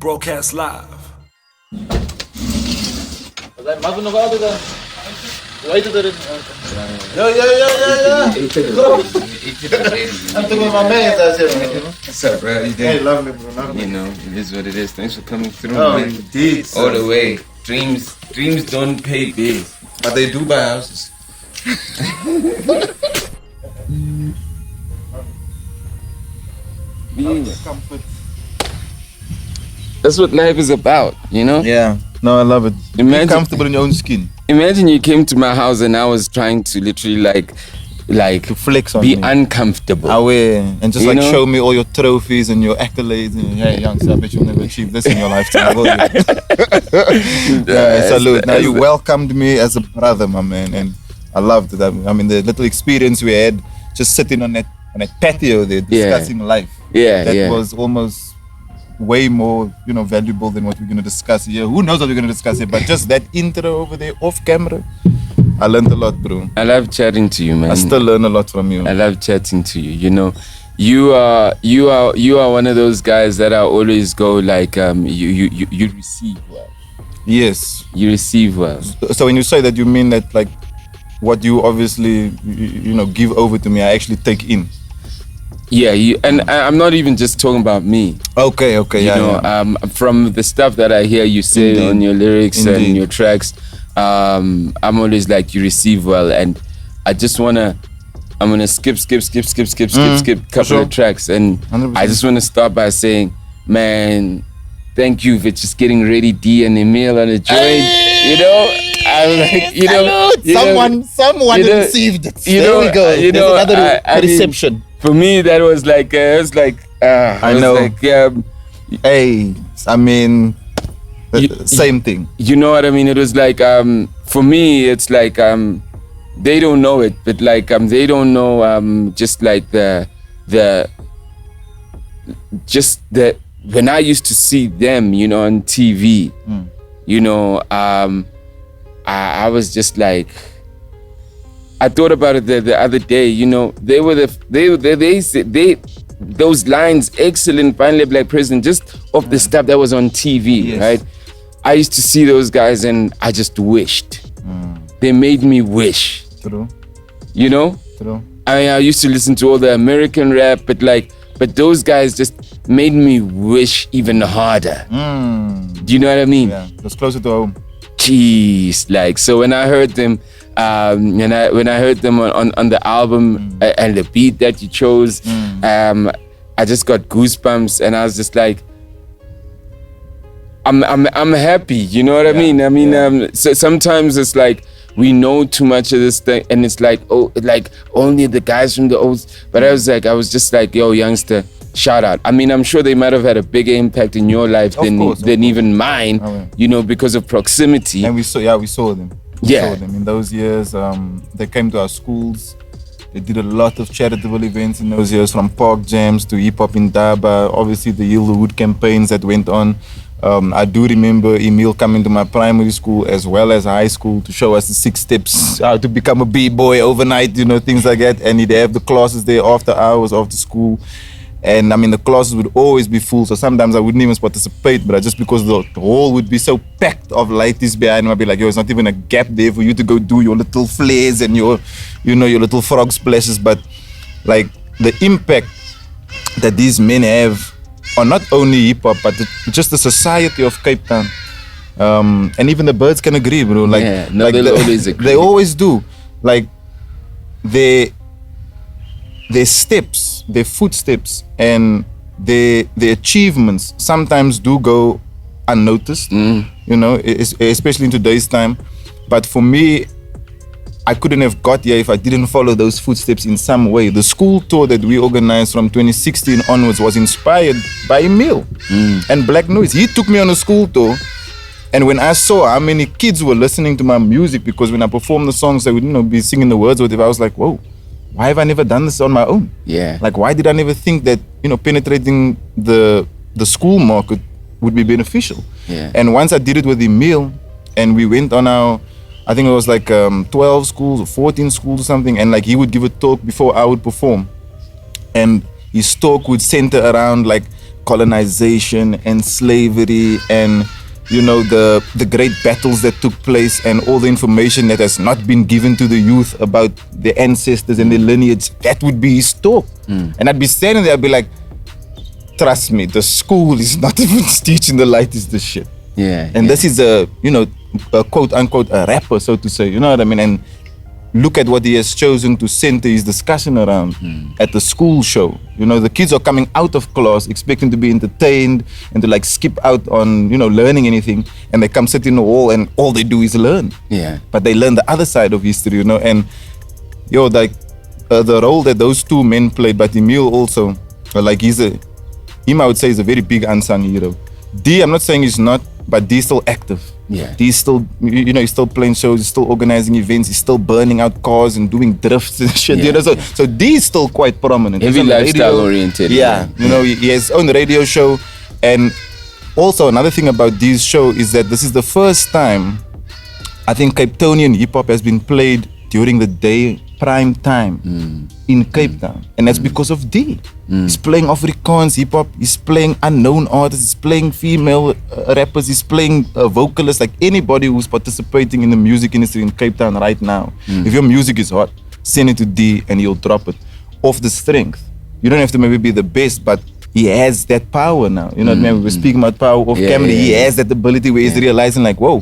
Broadcast live. Yeah. I'm talking with my man. What's up, bro? You Hey, did? love me, bro. Love me. You know, it is what it is. Thanks for coming through, Oh, man. indeed. All the way. Dreams don't pay bills, but they do buy houses. Comfort. That's what life is about, you know? Yeah. No, I love it. Imagine- Be comfortable in your own skin. Imagine you came to my house and I was trying to literally like To flex on be me. uncomfortable. Away and just You like know? show me all your trophies and your accolades and hey youngster, I bet you'll never achieve this in your lifetime, will you? Yeah, salute. Now you welcomed me as a brother, my man, and I loved it. I mean the little experience we had just sitting on that patio there discussing life. Yeah, That yeah. was almost way more, valuable than what we're gonna discuss here. Who knows what we're gonna discuss here, but just that intro over there off camera, I learned a lot, bro. I love chatting to you, man. I still learn a lot from you. I love chatting to you. You know, you are one of those guys that I always go like you receive well. Yes. You receive well. So when you say that, you mean that like what you obviously give over to me, I actually take in. Yeah, and I'm not even just talking about me. Okay, yeah. From the stuff that I hear you say Indeed. on your lyrics and Indeed. your tracks, I'm always like you receive well, and I'm gonna skip couple sure. of tracks, and 100%. I just want to start by saying, man, thank you for just getting ready, D and Emile on a joint. I'm like, someone received it. There we go. There's another reception. mean, for me, that was like I know. Hey, I mean, same thing. You know what I mean? It was like for me, it's like they don't know it, but like they don't know just like the when I used to see them, on TV, I was just like, I thought about it the other day. They those lines, excellent, finally a black president, just off the stuff that was on TV, Yes. right? I used to see those guys and I just wished. They made me wish, True. True. I used to listen to all the American rap, but those guys just made me wish even harder. Do you know what I mean? Yeah, that's closer to home. Jeez, like, so when I heard them, when I heard them on the album and the beat that you chose, I just got goosebumps, and I was just like, I'm happy. You know what I mean? I mean, so sometimes it's like we know too much of this thing, and it's like, oh, like only the guys from the old. But I was just like, yo, youngster, shout out. I mean, I'm sure they might have had a bigger impact in your life Of course. even mine. Oh, yeah. Because of proximity. And we saw them. We Yeah. saw them in those years. They came to our schools. They did a lot of charitable events in those years, from park jams to hip hop in Daba. Obviously, the Yield the Hood campaigns that went on. I do remember Emile coming to my primary school as well as high school to show us the 6 steps, how to become a b-boy overnight, things like that. And he'd have the classes there after hours, after school. And I mean, the classes would always be full, so sometimes I wouldn't even participate, but just because the hall would be so packed of lighties behind me, I'd be like, yo, it's not even a gap there for you to go do your little flares and your little frog splashes. But like the impact that these men have on not only hip hop, but just the society of Cape Town. And even the birds can agree, bro. Like, Yeah, no, they'll always agree. They always do. Like, their steps, their footsteps, and their achievements sometimes do go unnoticed, especially in today's time. But for me, I couldn't have got here if I didn't follow those footsteps in some way. The school tour that we organized from 2016 onwards was inspired by Emile and Black Noise. He took me on a school tour, and when I saw how many kids were listening to my music, because when I performed the songs, they would be singing the words with it, I was like, whoa, why have I never done this on my own? Yeah. Like, why did I never think that penetrating the school market would be beneficial? Yeah. And once I did it with Emile, and we went on I think it was like 12 schools or 14 schools or something, and like he would give a talk before I would perform, and his talk would center around like colonization and slavery and the great battles that took place and all the information that has not been given to the youth about their ancestors and their lineage, that would be his talk. And I'd be standing there, I'd be like, trust me, the school is not even teaching the light is the shit. And this is a quote unquote a rapper, so to say, you know what I mean? And look at what he has chosen to center his discussion around at the school show. The kids are coming out of class expecting to be entertained and to like skip out on, learning anything. And they come sit in the hall and all they do is learn. But they learn the other side of history, and the role that those two men played, but Emile also, like him I would say is a very big unsung hero. D, I'm not saying he's not, but D's still active. He's still, he's still playing shows, he's still organizing events, he's still burning out cars and doing drifts and shit. So D is still quite prominent. Heavy lifestyle oriented. He has his own radio show. And also another thing about D's show is that this is the first time I think Cape Townian hip hop has been played during the day prime time in Cape Town, and that's because of D. He's playing Afrikaans hip hop, he's playing unknown artists, he's playing female rappers, he's playing vocalists, like anybody who's participating in the music industry in Cape Town right now. If your music is hot, send it to D and he'll drop it off the strength. You don't have to maybe be the best, but he has that power now. You know what I mean? We were speaking about power off camera. He has that ability where he's realizing like, whoa,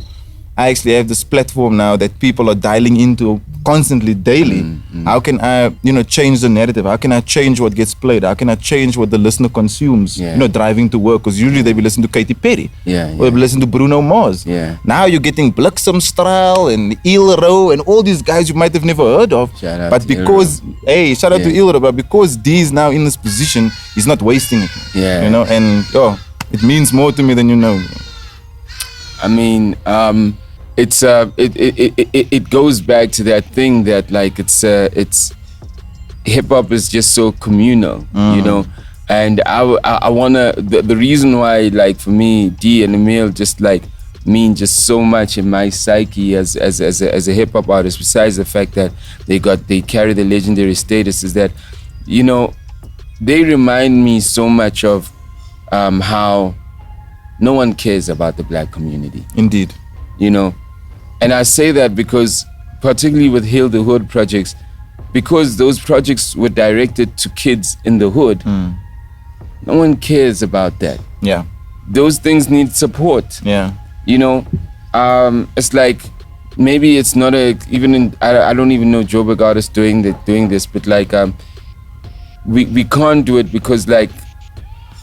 I actually have this platform now that people are dialing into constantly, daily. How can I, change the narrative? How can I change what gets played? How can I change what the listener consumes? Driving to work, because usually they be listening to Katy Perry, or they be listening to Bruno Mars. Now you're getting Bliksemstraal and Ilro and all these guys you might have never heard of. Shout out to Ilro, but because D is now in this position, he's not wasting it. And it means more to me than you know. I mean, it goes back to that thing that like it's hip hop is just so communal, and I wanna the reason why like for me D and Emile just like mean just so much in my psyche as a hip hop artist, besides the fact that they carry the legendary status, is that they remind me so much of how no one cares about the black community. Indeed. And I say that because, particularly with Heal the Hood projects, because those projects were directed to kids in the hood, no one cares about that. Those things need support. It's like, maybe it's not I don't even know Joe Bergard is doing this, but like, we can't do it because like,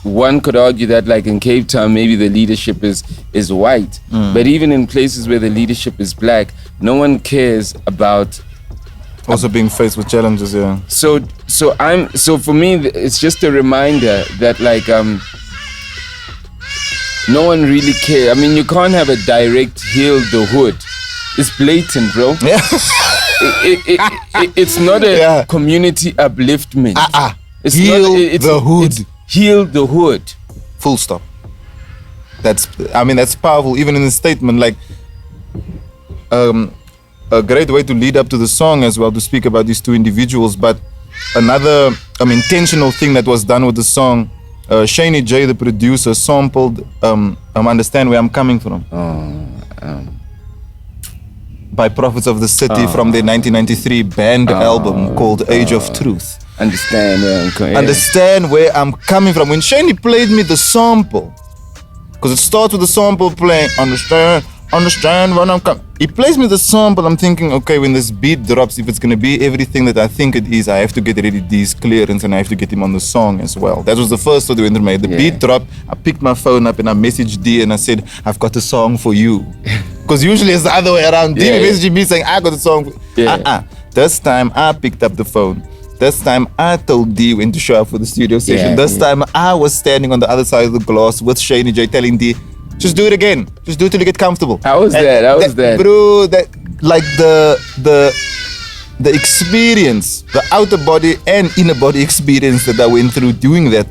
one could argue that like in Cape Town maybe the leadership is white, but even in places where the leadership is black, no one cares about also being faced with challenges. So for me it's just a reminder that like no one really cares. I mean, you can't have a direct Heal the Hood. It's blatant, bro. It's not a community upliftment. It's Heal the Hood. Heal the hood. Full stop. That's powerful, even in the statement. Like, a great way to lead up to the song as well, to speak about these two individuals. But another intentional thing that was done with the song, Shani J, the producer, sampled Understand Where I'm Coming From by Prophets of the City from their 1993 band album called Age of Truth. Understand where I'm coming from. When Shani played me the sample, because it starts with the sample playing, understand where I'm coming. He plays me the sample, I'm thinking, okay, when this beat drops, if it's gonna be everything that I think it is, I have to get ready D's clearance and I have to get him on the song as well. That was the first thought we made. The beat dropped, I picked my phone up and I messaged D and I said, I've got a song for you. Because usually it's the other way around. D messaged me saying, I got a song for you. This time I picked up the phone. This time I told D when to show up for the studio session. This time I was standing on the other side of the glass with Shani J telling D, just do it again. Just do it till you get comfortable. How was that? Bro, that like the experience, the outer body and inner body experience that I went through doing that.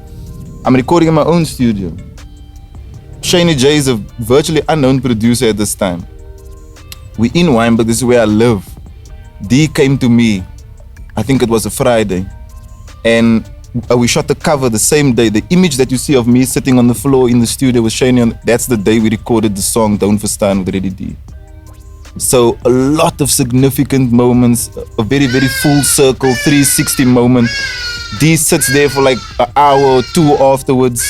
I'm recording in my own studio. Shani J is a virtually unknown producer at this time. We in Wynberg, this is where I live. D came to me, I think it was a Friday, and We shot the cover the same day. The image that you see of me sitting on the floor in the studio with Shani, that's the day we recorded the song Don't Verstaan with Reddy D. So a lot of significant moments, a very, very full circle, 360 moment. D sits there for like an hour or two afterwards,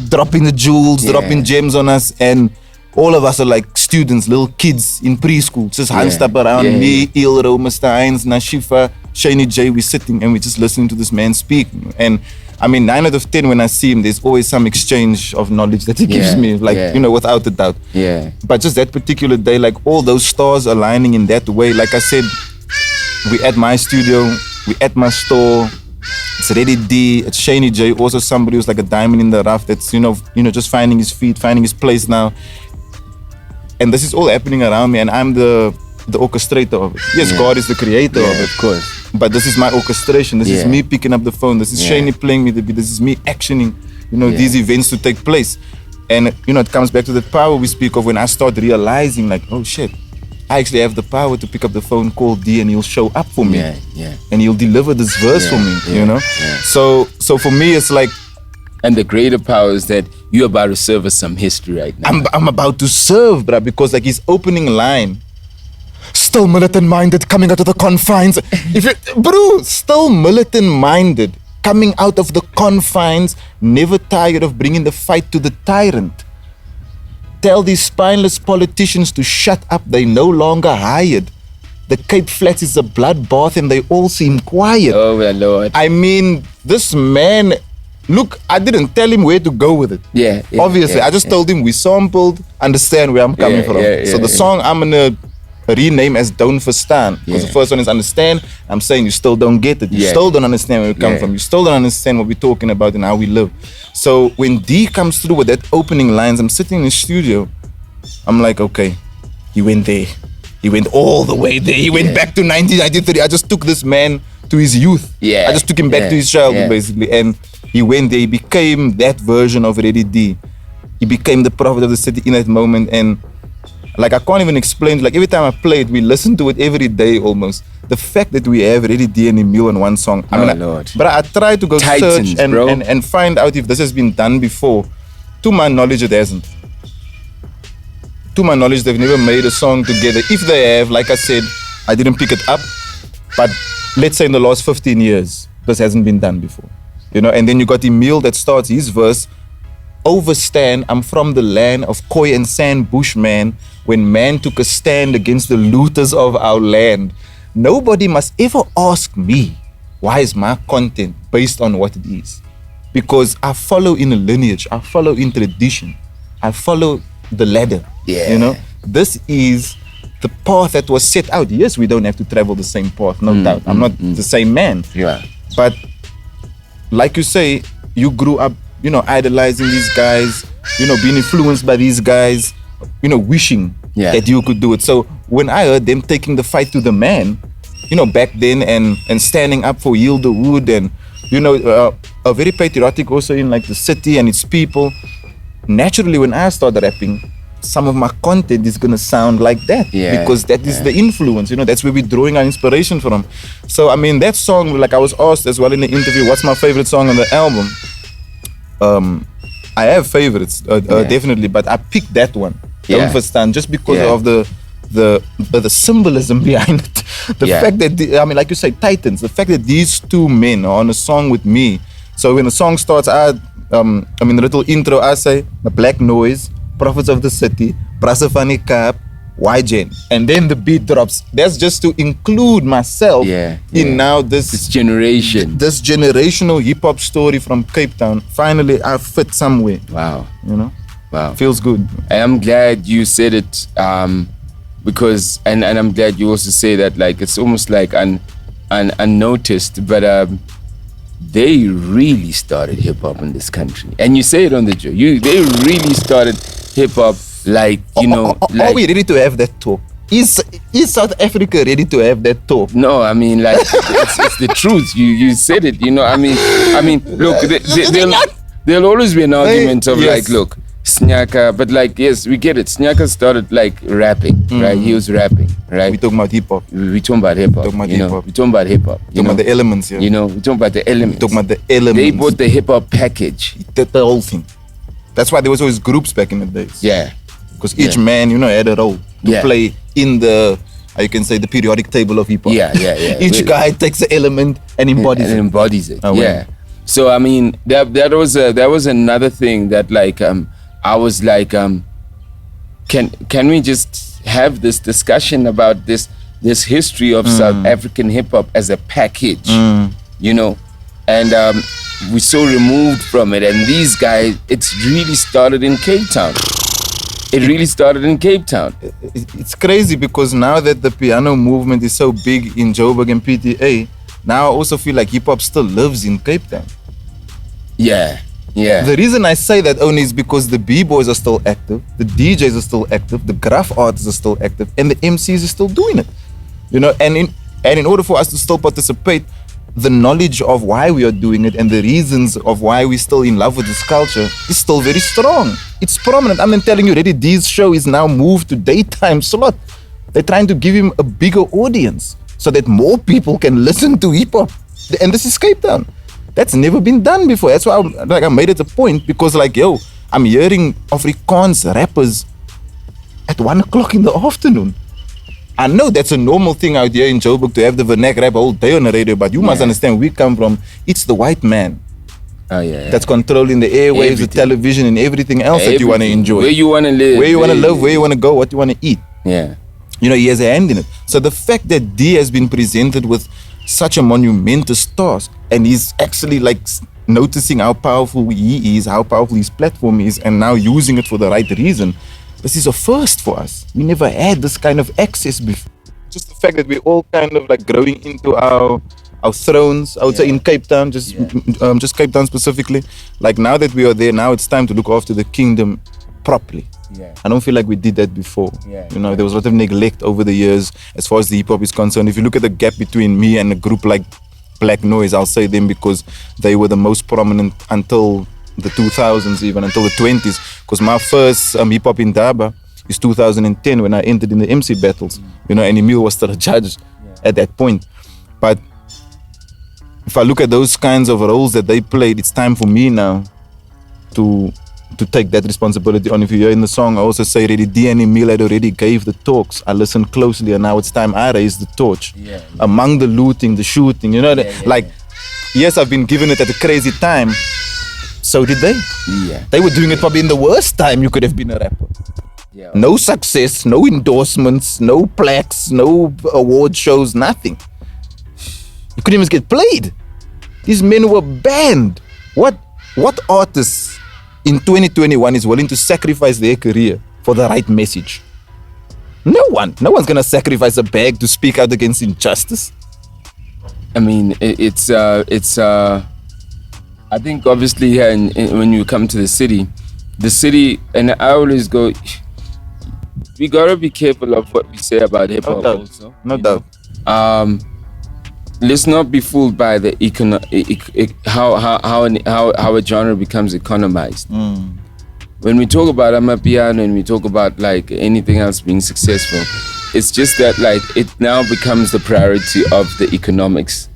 dropping the jewels, dropping gems on us, and all of us are like students, little kids in preschool, just hunched up around me, Ilro, Mr. Heinz, Nashifa, Shani J. We're sitting and we're just listening to this man speak. And I mean, 9 out of 10 when I see him, there's always some exchange of knowledge that he gives me, like, you know, without a doubt. Yeah. But just that particular day, like all those stars aligning in that way, like I said, we at my studio, we at my store, it's Reddy D, it's Shani J, also somebody who's like a diamond in the rough that's, you know, just finding his feet, finding his place now. And this is all happening around me and I'm the orchestrator of it. Yes, God is the creator of it. Of course. But this is my orchestration. This is me picking up the phone. This is Shani playing me the beat. This is me actioning, you know, these events to take place. And, you know, it comes back to that power we speak of when I start realizing like, oh shit, I actually have the power to pick up the phone, call D, and he'll show up for me. And he'll deliver this verse for me, you know? So for me, it's like, and the greater power is that you're about to serve us some history right now. I'm about to serve, bruh, because like his opening line, still militant-minded, coming out of the confines. Still militant-minded, coming out of the confines, never tired of bringing the fight to the tyrant. Tell these spineless politicians to shut up, they no longer hired. The Cape Flats is a bloodbath and they all seem quiet. Oh my Lord. I mean, this man, look, I didn't tell him where to go with it. Obviously, I just told him we sampled, understand where I'm coming from. So the song I'm gonna rename as Don't Verstaan. Because the first one is understand. I'm saying you still don't get it. You still don't understand where we come from. You still don't understand what we're talking about and how we live. So when D comes through with that opening lines, I'm sitting in the studio. I'm like, okay, he went there. He went all the way there. He went back to 1993. I just took this man to his youth. I just took him back to his childhood, basically. And he went there. He became that version of Reddy D. He became the prophet of the city in that moment. And like, I can't even explain. Like, every time I play it, we listen to it every day almost. The fact that we have Reddy D and Emile in one song. I mean, Lord. But I try to go search and find out if this has been done before. To my knowledge, it hasn't. To my knowledge, they've never made a song together. If they have, like I said, I didn't pick it up. But let's say in the last 15 years, this hasn't been done before. You know, and then you got Emile that starts his verse. Overstand, I'm from the land of Khoi and Sand Bushman, when man took a stand against the looters of our land. Nobody must ever ask me, why is my content based on what it is? Because I follow in a lineage, I follow in tradition, I follow the ladder. You know, this is the path that was set out. Yes, we don't have to travel the same path, no doubt. I'm not the same man. But like you say, you grew up, you know, idolizing these guys, you know, being influenced by these guys, you know, wishing that you could do it. So when I heard them taking the fight to the man, you know, back then and standing up for Yield the Wood and, you know, a very patriotic also in like the city and its people, naturally when I started rapping, some of my content is gonna sound like that because that is the influence, you know, that's where we're drawing our inspiration from. So I mean, that song, like I was asked as well in the interview, what's my favorite song on the album? I have favorites, definitely, but I picked that one, Don't Verstaan, just because of the symbolism behind it. The fact that, I mean, like you say, Titans, the fact that these two men are on a song with me. So when the song starts, I mean, the little intro, I say, the Black Noise, Prophets of the City, Brasafani Cap, YGen. And then the beat drops. That's just to include myself in now this generation. This generational hip-hop story from Cape Town. Finally, I fit somewhere. Wow. You know? Wow. Feels good. I am glad you said it because, and I'm glad you also say that, like, it's almost like unnoticed, but they really started hip-hop in this country. And you say it on the show. They really started hip-hop, like, you know. Are we ready to have that talk? Is South Africa ready to have that talk? No, I mean, like, it's the truth. You said it, you know. I mean, look, there'll always be an argument of like, look, Snyaka, but like, yes, we get it. Snyaka started like rapping, right? He was rapping, right? We talking about hip hop. We talking about hip hop. Talking about you know? hip-hop. We talking about hip hop. Talking about the elements, yeah. You know, we talking about the elements. Talking about the elements. They bought the hip hop package. The whole thing. That's why there was always groups back in the days. Yeah. Because each man, you know, had a role to play in the, you can say, the periodic table of hip hop. Yeah. Each guy takes the element and embodies it. Oh, yeah. So I mean, that was another thing that like I was like, can we just have this discussion about this history of South African hip hop as a package, you know, and we're so removed from it. And these guys, it's really started in Cape Town. It really started in Cape Town. It's crazy because now that the piano movement is so big in Joburg and PTA, now I also feel like hip hop still lives in Cape Town. Yeah. The reason I say that only is because the B-boys are still active, the DJs are still active, the graph artists are still active, and the MCs are still doing it. You know, and in order for us to still participate, the knowledge of why we are doing it and the reasons of why we're still in love with this culture is still very strong. It's prominent. I'm telling you already, D's show is now moved to daytime slot. They're trying to give him a bigger audience so that more people can listen to hip hop. And this is Cape Town. That's never been done before. That's why I made it a point, because like, I'm hearing Afrikaans rappers at 1 o'clock in the afternoon. I know that's a normal thing out here in Joburg to have the vernacular rap all day on the radio, but you must understand, we come from, it's the white man. That's controlling the airwaves, the television, and everything else that you want to enjoy. Where you want to live. Where you want to live, where you want to go, what you want to eat. Yeah. You know, he has a hand in it. So the fact that D has been presented with such a monumentous task, and he's actually like noticing how powerful he is, how powerful his platform is, and now using it for the right reason, this is a first for us. We never had this kind of access before. Just the fact that we're all kind of like growing into our thrones, I would say in Cape Town, just Cape Town specifically. Like now that we are there, now it's time to look after the kingdom properly. I don't feel like we did that before. You know, there was a lot of neglect over the years as far as the hip hop is concerned. If you look at the gap between me and a group like Black Noise, I'll say them because they were the most prominent until the 2000s, even until the 20s. Because my first hip hop in Daba is 2010 when I entered in the MC battles. You know, and Emile was still a judge at that point. But if I look at those kinds of roles that they played, it's time for me now to take that responsibility on. If you hear in the song, I also say already, D and Emile had already gave the talks. I listened closely, and now it's time I raise the torch. Among the looting, the shooting, you know, like, yes, I've been given it at a crazy time. So did they. They were doing it probably in the worst time you could have been a rapper. No success, no endorsements, no plaques, no award shows, nothing. You couldn't even get played. These men were banned. What artists in 2021 is willing to sacrifice their career for the right message? No one. No one's gonna sacrifice a bag to speak out against injustice. I mean, it's I think obviously here when you come to the city, and I always go, we gotta be careful of what we say about hip hop also. No doubt. Let's not be fooled by the how a genre becomes economized. When we talk about Amapiano and we talk about like anything else being successful, it's just that like it now becomes the priority of the economics.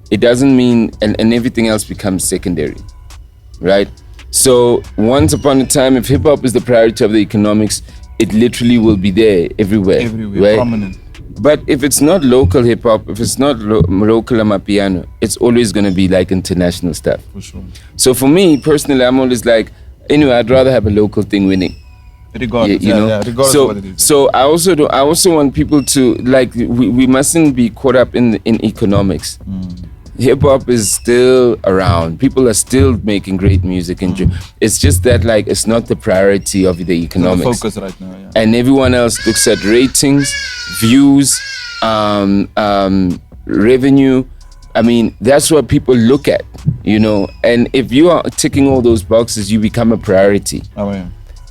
It doesn't mean and everything else becomes secondary, right? So once upon a time, if hip hop is the priority of the economics, it literally will be there everywhere, right? Prominent. But if it's not local hip hop, if it's not local Amapiano, it's always going to be like international stuff. For sure. So for me personally, I'm always like, anyway, I'd rather have a local thing winning. Regardless, regardless of what it is. So I also want people to like, we mustn't be caught up in economics. Hip hop is still around. People are still making great music, and it's just that like it's not the priority of the economics. It's the focus right now, And everyone else looks at ratings, views, revenue. I mean, that's what people look at, you know. And if you are ticking all those boxes, you become a priority.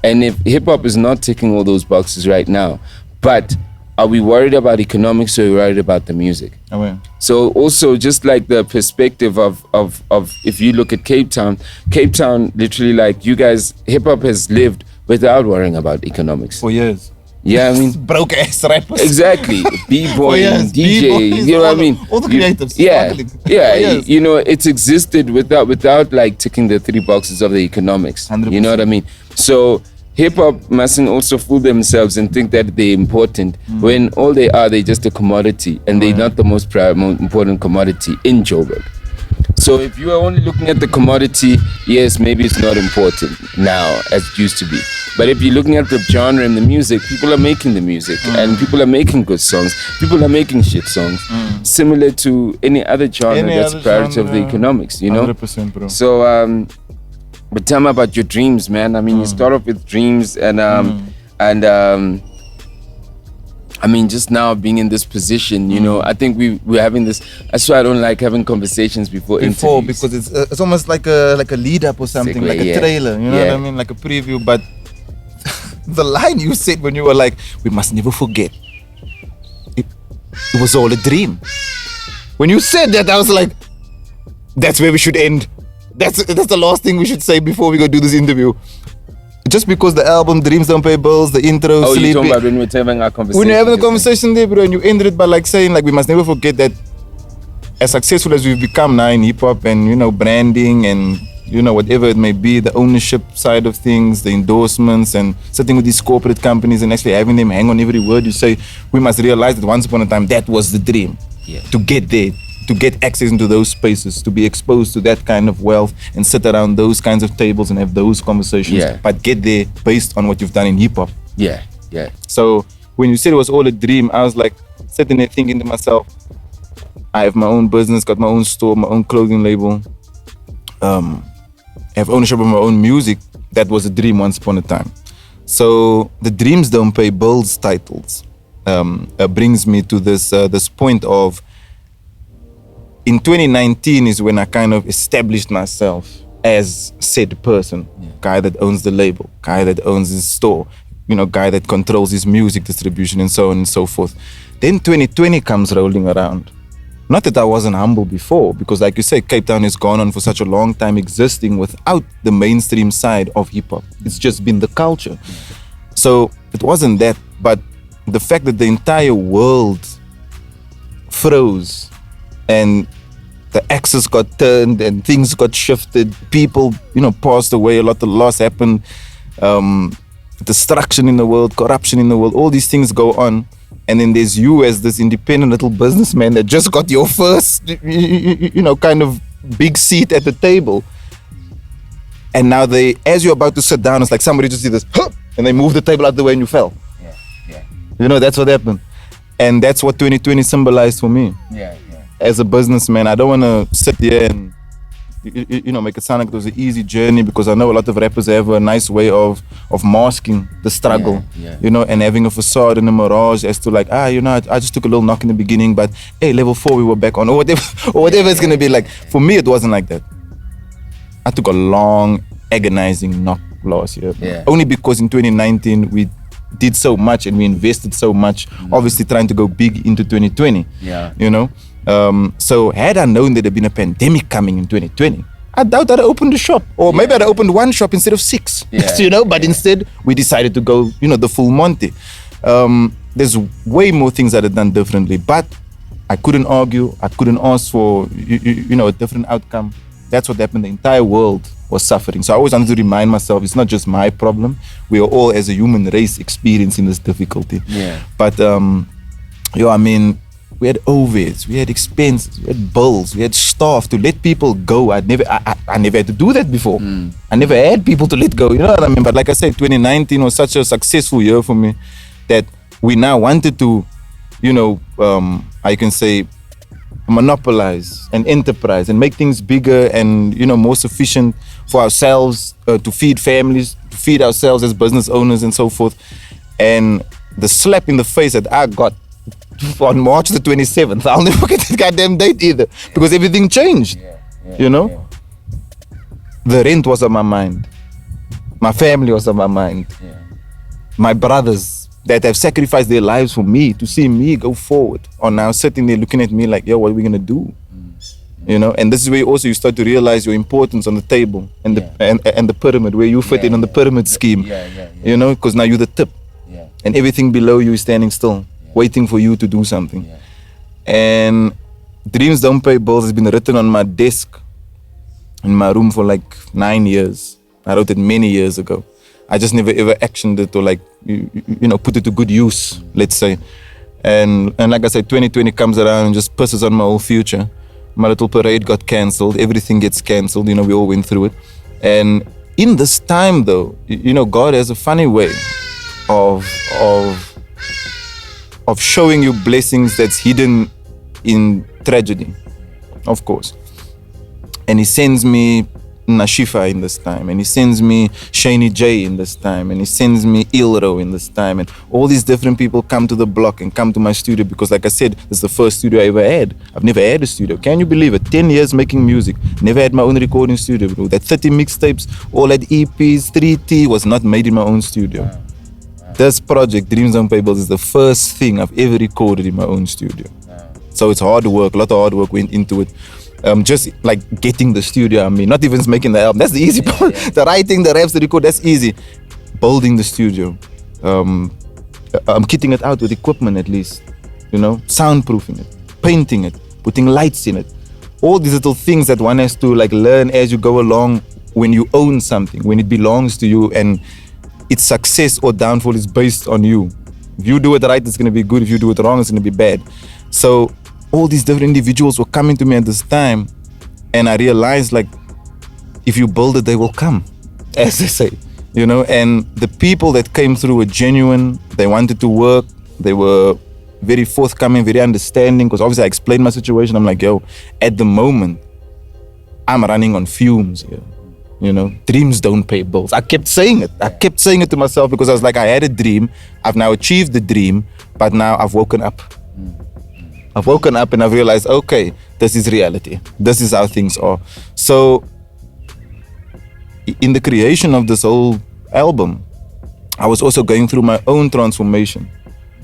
And if hip hop is not ticking all those boxes right now, but are we worried about economics or are we worried about the music? So also just like the perspective of if you look at Cape Town literally, like, you guys, hip hop has lived without worrying about economics for years. Yeah, I mean, broke ass rappers. Exactly. B-boy, DJ, B-boys, you know what I mean? All the creatives. You know, it's existed without like ticking the 3 boxes of the economics. 100%. You know what I mean? So hip hop mustn't also fool themselves and think that they're important when all they're just a commodity, and they're not the most important commodity in Joburg. So if you are only looking at the commodity, yes, maybe it's not important now as it used to be. But if you're looking at the genre and the music, people are making the music and people are making good songs. People are making shit songs, similar to any other genre that's a priority of the economics, you know? 100%, bro. So, but tell me about your dreams, man. I mean, you start off with dreams and I mean, just now being in this position, you know, I think we're having this. That's why I don't like having conversations before interviews. Because it's almost like a lead up or something, like a trailer. You know what I mean, like a preview. But the line you said when you were like, "We must never forget, it was all a dream." When you said that, I was like, "That's where we should end. That's the last thing we should say before we go do this interview." Just because the album Dreams Don't Pay Bills, the intro, oh, Sleepy. you're talking about when we're having our conversation. When you're having a conversation there, bro, and you ended it by like saying, like, we must never forget that as successful as we've become now in hip hop and, you know, branding and, you know, whatever it may be, the ownership side of things, the endorsements and sitting with these corporate companies and actually having them hang on every word you say, we must realize that once upon a time, that was the dream. Yeah. To get there, to get access into those spaces, to be exposed to that kind of wealth and sit around those kinds of tables and have those conversations, but get there based on what you've done in hip hop. Yeah, yeah. So when you said it was all a dream, I was like sitting there thinking to myself, I have my own business, got my own store, my own clothing label, have ownership of my own music. That was a dream once upon a time. So the Dreams Don't Pay Bills titles brings me to this point of, in 2019 is when I kind of established myself as said person, guy that owns the label, guy that owns his store, you know, guy that controls his music distribution and so on and so forth. Then 2020 comes rolling around. Not that I wasn't humble before, because like you say, Cape Town has gone on for such a long time existing without the mainstream side of hip hop. It's just been the culture. So it wasn't that, but the fact that the entire world froze and the axis got turned and things got shifted, people, you know, passed away, a lot of loss happened, destruction in the world, corruption in the world, all these things go on. And then there's you as this independent little businessman that just got your first, you know, kind of big seat at the table. And now as you're about to sit down, it's like somebody just did this, and they moved the table out the way and you fell. Yeah. You know, that's what happened. And that's what 2020 symbolized for me. Yeah. As a businessman, I don't want to sit here and, you know, make it sound like it was an easy journey, because I know a lot of rappers have a nice way of masking the struggle, you know, and having a facade and a mirage as to like, you know, I just took a little knock in the beginning, but hey, level 4 we were back on, or whatever it's going to be like. For me, it wasn't like that. I took a long, agonizing knock last year. Only because in 2019, we did so much and we invested so much, obviously trying to go big into 2020, you know. So had I known that there'd been a pandemic coming in 2020, I doubt I'd opened a shop, or maybe I'd opened one shop instead of 6, you know, but instead we decided to go, you know, the full Monty. There's way more things I'd have done differently, but I couldn't argue, I couldn't ask for, you know, a different outcome. That's what happened. The entire world was suffering. So I always wanted to remind myself, it's not just my problem. We are all, as a human race, experiencing this difficulty. But, I mean, we had overheads, we had expenses, we had bills, we had staff to let people go. I never had to do that before. I never had people to let go, you know what I mean? But like I said, 2019 was such a successful year for me that we now wanted to, you know, I can say, monopolize and enterprise and make things bigger and, you know, more sufficient for ourselves, to feed families, to feed ourselves as business owners and so forth. And the slap in the face that I got on March the 27th, I'll never forget that goddamn date either, because everything changed, you know? The rent was on my mind. My family was on my mind. My brothers that have sacrificed their lives for me to see me go forward are now sitting there looking at me like, yo, what are we gonna do? You know, and this is where also you start to realize your importance on the table and the pyramid, where you fit in on the pyramid scheme. You know, because now you're the tip, and everything below you is standing still, waiting for you to do something. And Dreams Don't Pay Bills has been written on my desk in my room for like 9 years. I wrote it many years ago. I just never ever actioned it or like you know, put it to good use, let's say. And like I said, 2020 comes around and just pisses on my whole future. My little parade got cancelled. Everything gets cancelled. You know, we all went through it. And in this time, though, you know, God has a funny way of showing you blessings that's hidden in tragedy, of course. And He sends me Nashifa in this time, and He sends me Shani J in this time, and He sends me Ilro in this time, and all these different people come to the block and come to my studio because, like I said, this is the first studio I ever had. I've never had a studio. Can you believe it? 10 years making music, never had my own recording studio, bro. That 30 mixtapes, all that EPs, 3T was not made in my own studio. Wow. This project, Dreams Don't Pay Bills, is the first thing I've ever recorded in my own studio. Wow. So it's hard work, a lot of hard work went into it. Just like getting the studio, I mean, not even making the album, that's the easy part. The writing, the raps, the record, that's easy. Building the studio, I'm kitting it out with equipment at least, you know, soundproofing it, painting it, putting lights in it. All these little things that one has to like learn as you go along when you own something, when it belongs to you and its success or downfall is based on you. If you do it right, it's gonna be good. If you do it wrong, it's gonna be bad. So all these different individuals were coming to me at this time, and I realized, like, if you build it, they will come, as they say, you know. And the people that came through were genuine. They wanted to work. They were very forthcoming, very understanding, because obviously I explained my situation. I'm like, yo, at the moment, I'm running on fumes here. You know, dreams don't pay bills. I kept saying it. I kept saying it to myself because I was like, I had a dream. I've now achieved the dream, but now I've woken up. I've woken up and I've realized, okay, this is reality. This is how things are. So in the creation of this whole album, I was also going through my own transformation,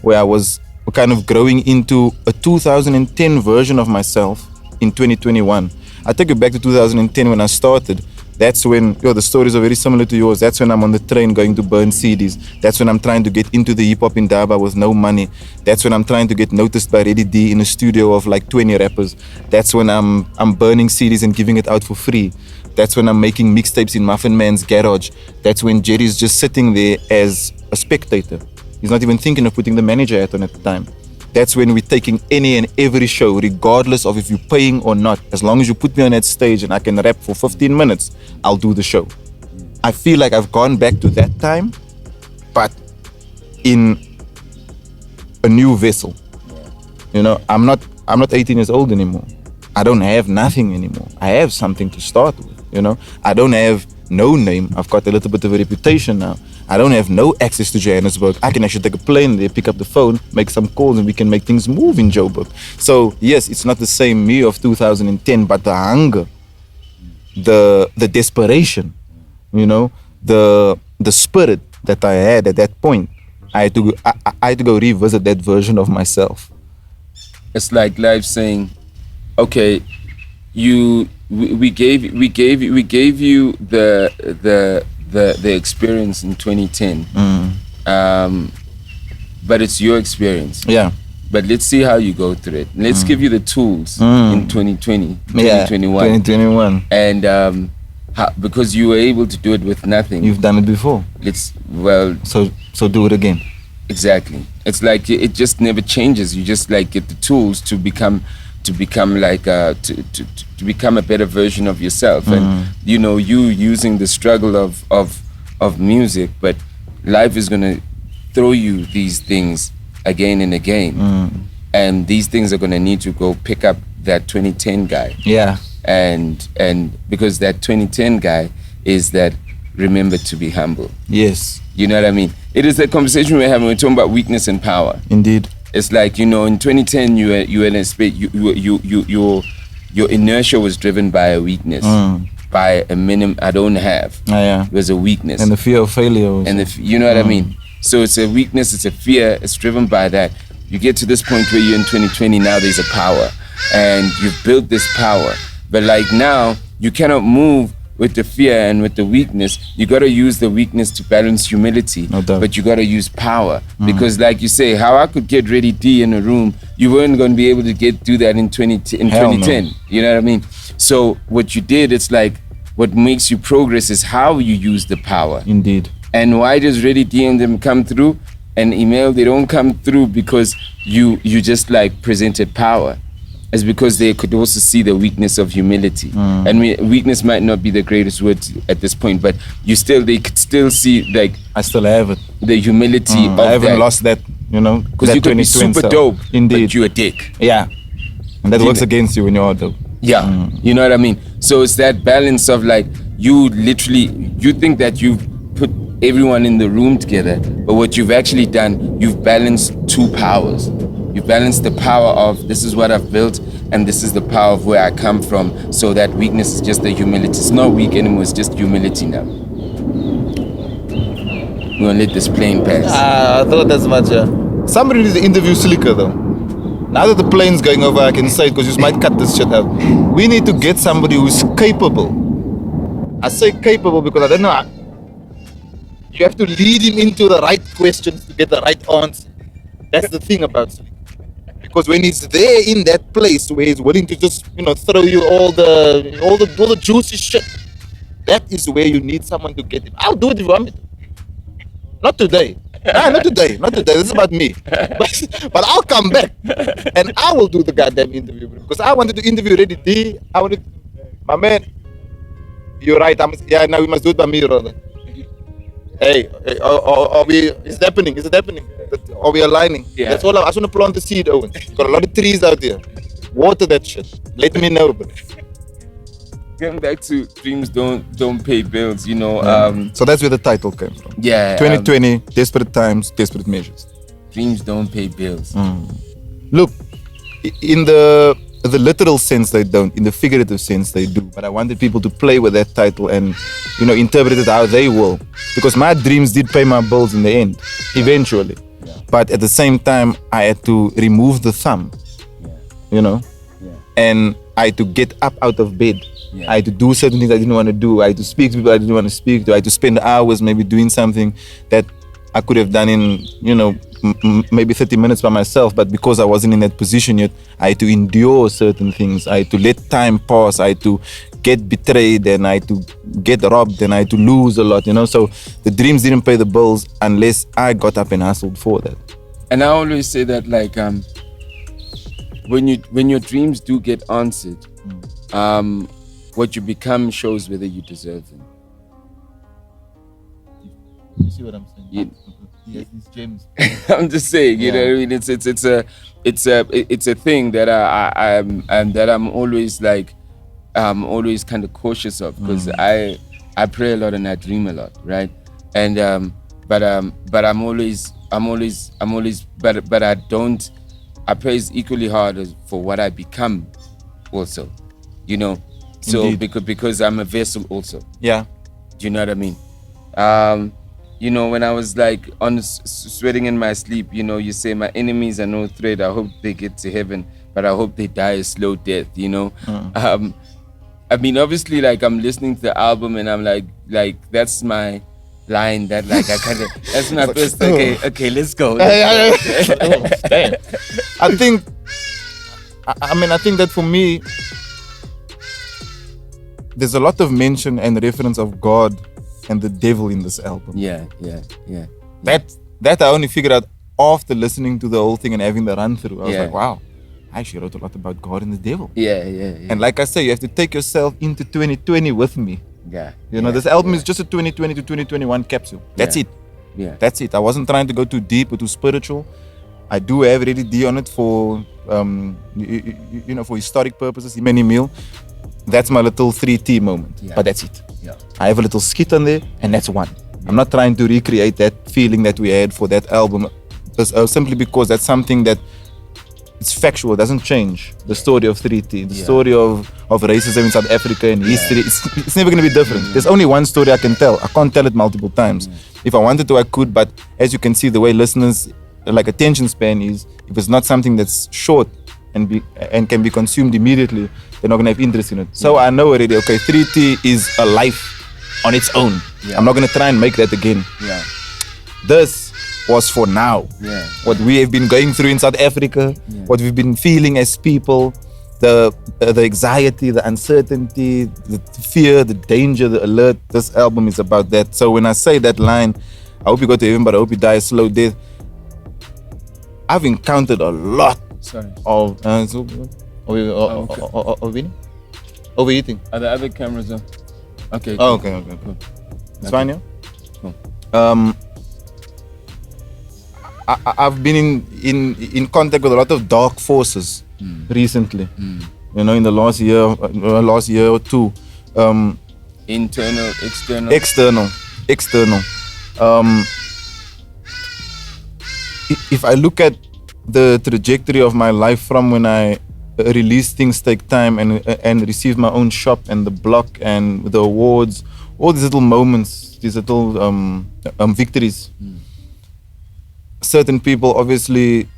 where I was kind of growing into a 2010 version of myself in 2021. I take you back to 2010 when I started. That's when, the stories are very similar to yours. That's when I'm on the train going to burn CDs. That's when I'm trying to get into the hip-hop in Daba with no money. That's when I'm trying to get noticed by Reddy D in a studio of like 20 rappers. That's when I'm burning CDs and giving it out for free. That's when I'm making mixtapes in Muffin Man's garage. That's when Jerry's just sitting there as a spectator. He's not even thinking of putting the manager hat on at the time. That's when we're taking any and every show, regardless of if you're paying or not. As long as you put me on that stage and I can rap for 15 minutes, I'll do the show. I feel like I've gone back to that time, but in a new vessel. You know, I'm not 18 years old anymore. I don't have nothing anymore. I have something to start with, you know. I don't have no name. I've got a little bit of a reputation now. I don't have no access to Johannesburg. I can actually take a plane there, pick up the phone, make some calls, and we can make things move in Joburg. So yes, it's not the same me of 2010, but the hunger, the desperation, you know, the spirit that I had at that point, I had to go revisit that version of myself. It's like life saying, okay, we gave you the experience in 2010, but it's your experience. Yeah. But let's see how you go through it. Let's give you the tools in 2020, 2021. 2021. And because you were able to do it with nothing. You've done it before. So do it again. Exactly. It's like it just never changes. You just like get the tools to become like to become a better version of yourself. And you know, you using the struggle of music, but life is gonna throw you these things again and again, and these things are gonna need to go pick up that 2010 guy. Yeah. And because that 2010 guy is that remember to be humble. Yes. You know what I mean? It is the conversation we're having. We're talking about weakness and power. Indeed. It's like, you know, in 2010 you were in a space. Your inertia was driven by a weakness, by a minimum. I don't have. Yeah. It was a weakness, and the fear of failure. And you know what I mean. So it's a weakness, it's a fear, it's driven by that. You get to this point where you're in 2020, now there's a power and you've built this power. But like now, you cannot move with the fear and with the weakness. You got to use the weakness to balance humility, No doubt. but you got to use power. Because like you say, how I could get Ready D in a room, you weren't going to be able to do that in 2010. You know what I mean? So what you did, it's like, what makes you progress is how you use the power. Indeed. And why does Ready D and them come through? And Emile, they don't come through because you just like presented power. It's because they could also see the weakness of humility. And weakness might not be the greatest word at this point, but they could still see like I still have it. the humility of I haven't that. lost that, you know. Because that you could be 2020 super self. dope, Indeed. but you're a dick. Yeah. And that works against you when you're dope. Yeah, you know what I mean? So it's that balance of like, you think that you've put everyone in the room together, but what you've actually done, you've balanced two powers. You've balanced the power of this is what I've built, and this is the power of where I come from. So that weakness is just the humility. It's not weak anymore, it's just humility now. We're gonna let this plane pass. I thought as much. Somebody needs to interview Slikour though. Now that the plane's going over, I can say it because you might cut this shit out. We need to get somebody who's capable. I say capable because I don't know. You have to lead him into the right questions to get the right answer. That's the thing about Slikour. Because when he's there in that place where he's willing to just, throw you all the juicy shit, that is where you need someone to get him. I'll do it if you want me to. Not today. Not today. This is about me. But I'll come back and I will do the goddamn interview, bro. Because I wanted to interview Ready D. My man, you're right. Now we must do it by me, brother. Hey, is it happening? Are we aligning? Yeah. That's all. I just want to plant the seed, Owen. Got a lot of trees out there. Water that shit. Let me know, bro. Getting back to dreams don't pay bills, So that's where the title came from. Yeah. 2020, desperate times, desperate measures. Dreams don't pay bills. Look, in the literal sense they don't, in the figurative sense they do. But I wanted people to play with that title and, interpret it how they will. Because my dreams did pay my bills in the end, eventually. Yeah. But at the same time, I had to remove the thumb, and I had to get up out of bed. Yeah. I had to do certain things I didn't want to do. I had to speak to people I didn't want to speak to. I had to spend hours maybe doing something that I could have done in, maybe 30 minutes by myself. But because I wasn't in that position yet, I had to endure certain things. I had to let time pass. I had to get betrayed and I had to get robbed and I had to lose a lot, So the dreams didn't pay the bills unless I got up and hustled for that. And I always say that, like, when your dreams do get answered, what you become shows whether you deserve them. You see what I'm saying? Yeah. Yes, these gems. I'm just saying, you know what I mean? It's a thing that I'm always like, always kind of cautious of, because I pray a lot and I dream a lot, right? And but I'm always but I pray equally hard for what I become also, so Indeed. because I'm a vessel also. Yeah. Do you know what I mean? When I was like sweating in my sleep, you say my enemies are no threat. I hope they get to heaven, but I hope they die a slow death, I mean, obviously, like, I'm listening to the album and I'm like that's my line that, like, I kind of, that's my first, okay, let's go. I think that for me, there's a lot of mention and reference of God and the devil in this album. Yeah. That I only figured out after listening to the whole thing and having the run through. I was like, wow, I actually wrote a lot about God and the devil. Yeah. And like I say, you have to take yourself into 2020 with me. Yeah. This album is just a 2020 to 2021 capsule. That's it. Yeah. That's it. I wasn't trying to go too deep or too spiritual. I do have Ready D on it for, for historic purposes. Emile. That's my little 3T moment. Yeah. But that's it. Yeah. I have a little skit on there, and that's one. I'm not trying to recreate that feeling that we had for that album, simply because that's something that it's factual, it doesn't change. The story of 3T, the story of racism in South Africa and history, it's never going to be different. There's only one story I can tell. I can't tell it multiple times. If I wanted to, I could, but as you can see, the way listeners, like attention span is, if it's not something that's short and can be consumed immediately, they're not going to have interest in it. So I know already, okay, 3T is a life on its own. I'm not going to try and make that again. This was for now. What we have been going through in South Africa, what we've been feeling as people, the anxiety, the uncertainty, the fear, the danger, the alert. This album is about that. So when I say that line, I hope you go to heaven, but I hope you die a slow death. I've encountered a lot of overeating. Are the other cameras on? Okay. Oh, okay, cool. It's fine, yeah? Cool. I've been in contact with a lot of dark forces recently. You know, in the last year or two. Internal, external. If I look at the trajectory of my life from when I released Things Take Time and received my own shop and the block and the awards, all these little moments, these little victories. Certain people obviously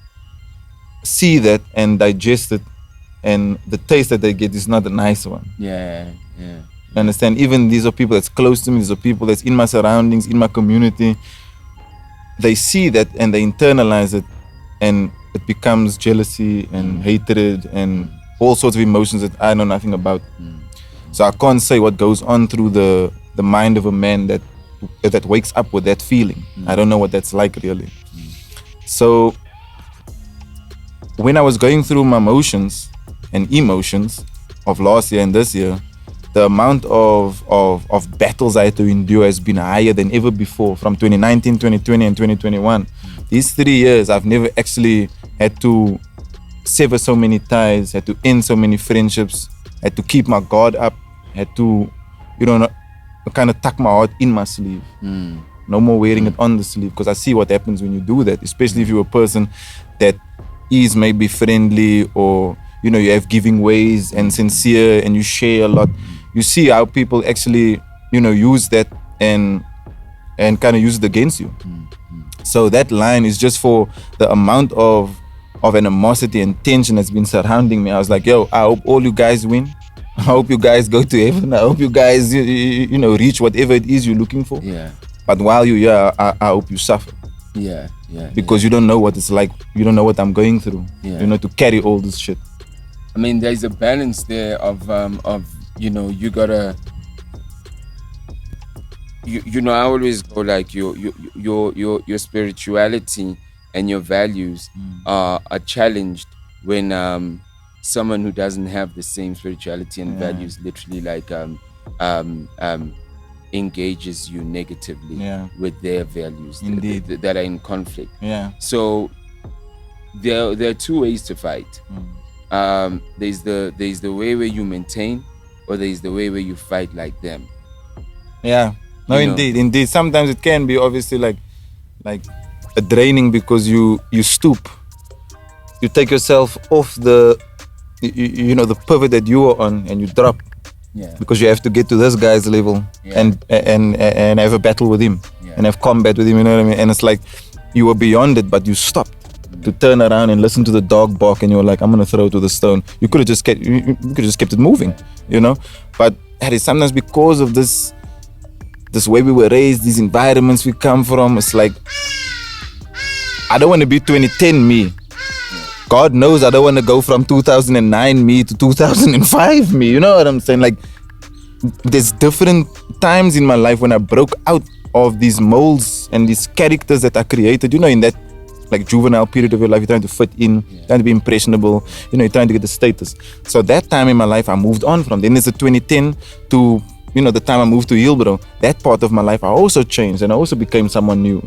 see that and digest it, and the taste that they get is not a nice one. Yeah. You understand? Even these are people that's close to me, these are people that's in my surroundings, in my community. They see that and they internalize it, and it becomes jealousy and hatred and all sorts of emotions that I know nothing about. So I can't say what goes on through the mind of a man that wakes up with that feeling. I don't know what that's like really. So when I was going through my emotions and emotions of last year and this year, the amount of battles I had to endure has been higher than ever before, from 2019, 2020 and 2021. These 3 years, I've never actually had to sever so many ties, had to end so many friendships, had to keep my guard up, had to, kind of tuck my heart in my sleeve. No more wearing it on the sleeve, because I see what happens when you do that, especially if you're a person that is maybe friendly or, you have giving ways and sincere and you share a lot. You see how people actually, use that and kind of use it against you. So that line is just for the amount of animosity and tension that's been surrounding me. I was like, yo, I hope all you guys win. I hope you guys go to heaven. I hope you guys, reach whatever it is you're looking for. But while you're here, I hope you suffer. Because you don't know what it's like. You don't know what I'm going through. To carry all this shit. I mean, there's a balance there of you gotta. I always go like your spirituality and your values are challenged when someone who doesn't have the same spirituality and values literally like engages you negatively with their values that are in conflict. So there are two ways to fight. There's the way where you maintain, or there's the way where you fight like them. Indeed. Sometimes it can be obviously like a draining, because you stoop, you take yourself off the pivot that you were on, and you drop. Because you have to get to this guy's level and have a battle with him and have combat with him, you know what I mean? And it's like you were beyond it, but you stopped to turn around and listen to the dog bark, and you're like, I'm gonna throw it to the stone. You could have just kept it moving, But that is sometimes because of this way we were raised, these environments we come from. It's like, I don't want to be 2010 me. God knows I don't want to go from 2009 me to 2005 me. You know what I'm saying? Like, there's different times in my life when I broke out of these molds and these characters that I created, in that like juvenile period of your life. You're trying to fit in, trying to be impressionable, you're trying to get the status. So that time in my life I moved on from. Then there's a 2010 to the time I moved to Hillbrow. That part of my life I also changed, and I also became someone new.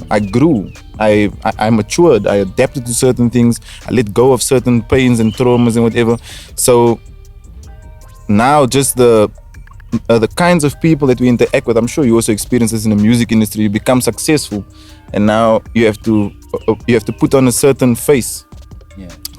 I grew, I matured, I adapted to certain things, I let go of certain pains and traumas and whatever. So now just the kinds of people that we interact with, I'm sure you also experience this in the music industry. You become successful, and now you have to put on a certain face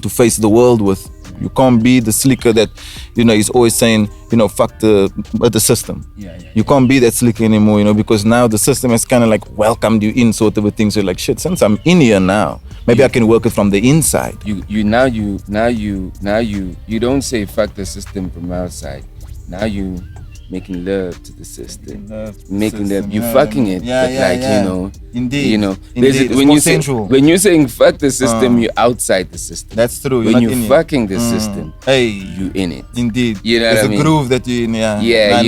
to face the world with. You can't be the Slikour that, is always saying, fuck the system. You can't be that Slikour anymore, because now the system has kind of like welcomed you in, sort of a thing. So you're like, shit, since I'm in here now, maybe I can work it from the inside. You don't say fuck the system from outside. Now you making love to the system, you fucking it, Indeed. When you're saying fuck the system, you're outside the system. That's true. When you're fucking the system, you in it. Indeed. You know There's what I mean? a groove that you're in.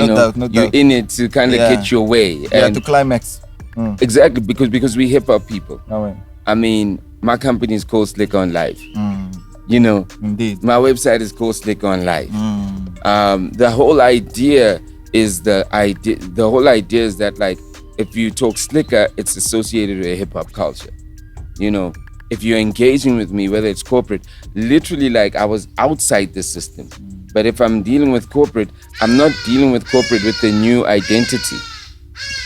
No doubt. You're in it to kind of get your way. To climax. Exactly, because we hip hop people. Oh, I mean, my company is called Slikour on Live. Indeed. My website is called Slikour on Live. The whole idea is the whole idea is that, like, if you talk Slikour, it's associated with a hip hop culture. If you're engaging with me, whether it's corporate, literally, like, I was outside the system. But if I'm dealing with corporate, I'm not dealing with corporate with a new identity.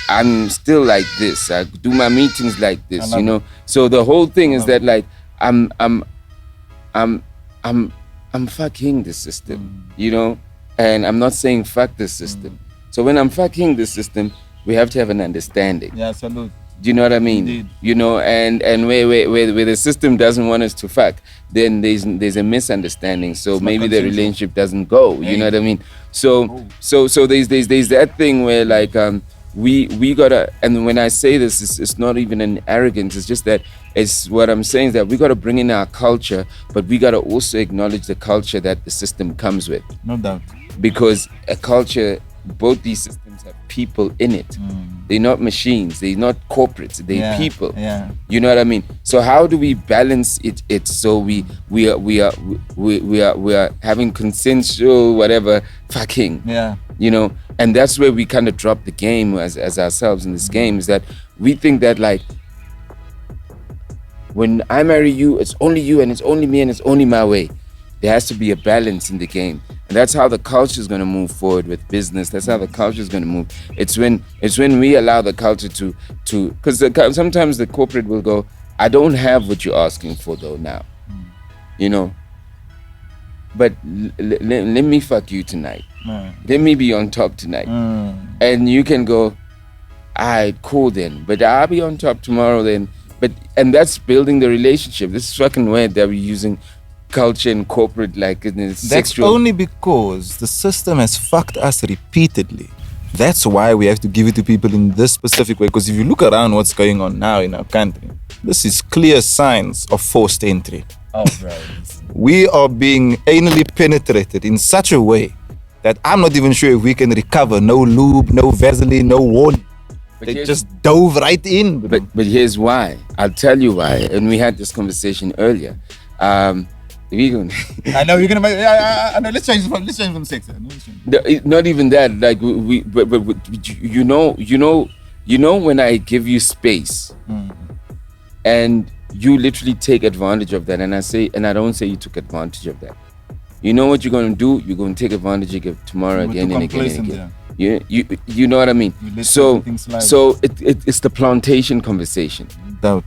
I'm still like this. I do my meetings like this, So the whole thing is that, like, I'm fucking the system, and I'm not saying fuck the system. So when I'm fucking the system, we have to have an understanding. Yeah, salute. Do you know what I mean? Indeed. And where the system doesn't want us to fuck, then there's a misunderstanding. So it's maybe the relationship doesn't go. You know what I mean? So there's that thing where, like, we gotta, and when I say this, it's not even an arrogance. It's just that it's what I'm saying is that we gotta bring in our culture, but we gotta also acknowledge the culture that the system comes with. No doubt. Because a culture, both these systems have people in it. They're not machines. They're not corporates. They're people. Yeah. You know what I mean? So how do we balance it so we are having consensual whatever fucking. Yeah. And that's where we kind of drop the game as ourselves in this game, is that we think that, like, when I marry you, it's only you and it's only me and it's only my way. There has to be a balance in the game. And that's how the culture is going to move forward with business. That's how the culture is going to move. It's when we allow the culture to because sometimes the corporate will go, I don't have what you're asking for though now. But let me fuck you tonight. Let me be on top tonight. And you can go, alright, cool then. But I'll be on top tomorrow then. And that's building the relationship. This is fucking weird that we're using culture and corporate like in a sexual. That's only because the system has fucked us repeatedly. That's why we have to give it to people in this specific way. Because if you look around what's going on now in our country, this is clear signs of forced entry. Oh, right. We are being anally penetrated in such a way that I'm not even sure if we can recover. No lube, no Vaseline, no warning. They just dove right in. But here's why. I'll tell you why. And we had this conversation earlier. I know you're gonna. I know. Let's change from sex. Not even that. Like but you know when I give you space, and you literally take advantage of that, and I don't say you took advantage of that. You know what you're gonna do? You're gonna take advantage of it tomorrow again and again and again. You know what I mean? So it's the plantation conversation. The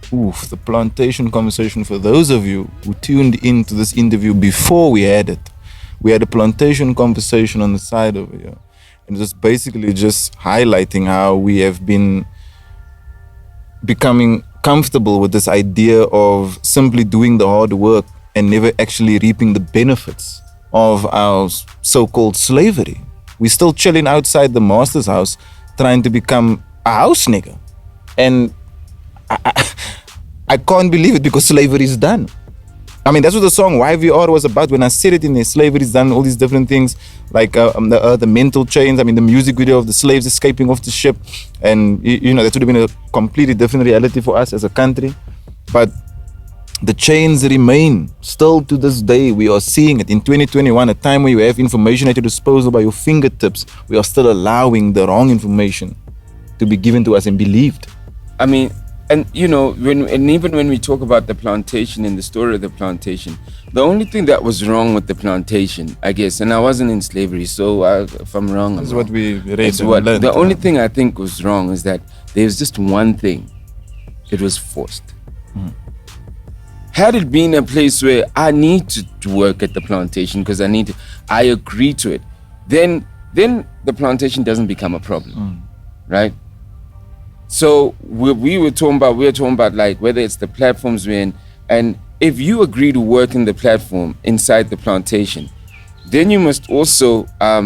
plantation conversation. For those of you who tuned into this interview before we had it, we had a plantation conversation on the side over here, and just basically just highlighting how we have been becoming comfortable with this idea of simply doing the hard work and never actually reaping the benefits of our so-called slavery. We're still chilling outside the master's house trying to become a house nigga. And I can't believe it because slavery is done. I mean, that's what the song YVR was about. When I said it in there, slavery is done, all these different things, like the mental chains. I mean, the music video of the slaves escaping off the ship. And, that would have been a completely different reality for us as a country. But the chains remain. Still to this day, we are seeing it. In 2021, a time where you have information at your disposal by your fingertips, we are still allowing the wrong information to be given to us and believed. I mean, and even when we talk about the plantation and the story of the plantation, the only thing that was wrong with the plantation, I guess, and I wasn't in slavery, so if I'm wrong, that's what we read. The only thing I think was wrong is that there's just one thing. It was forced. Had it been a place where I need to work at the plantation because I agree to it, then the plantation doesn't become a problem, right? So we were talking about like whether it's the platforms we're in, and if you agree to work in the platform inside the plantation, then you must also I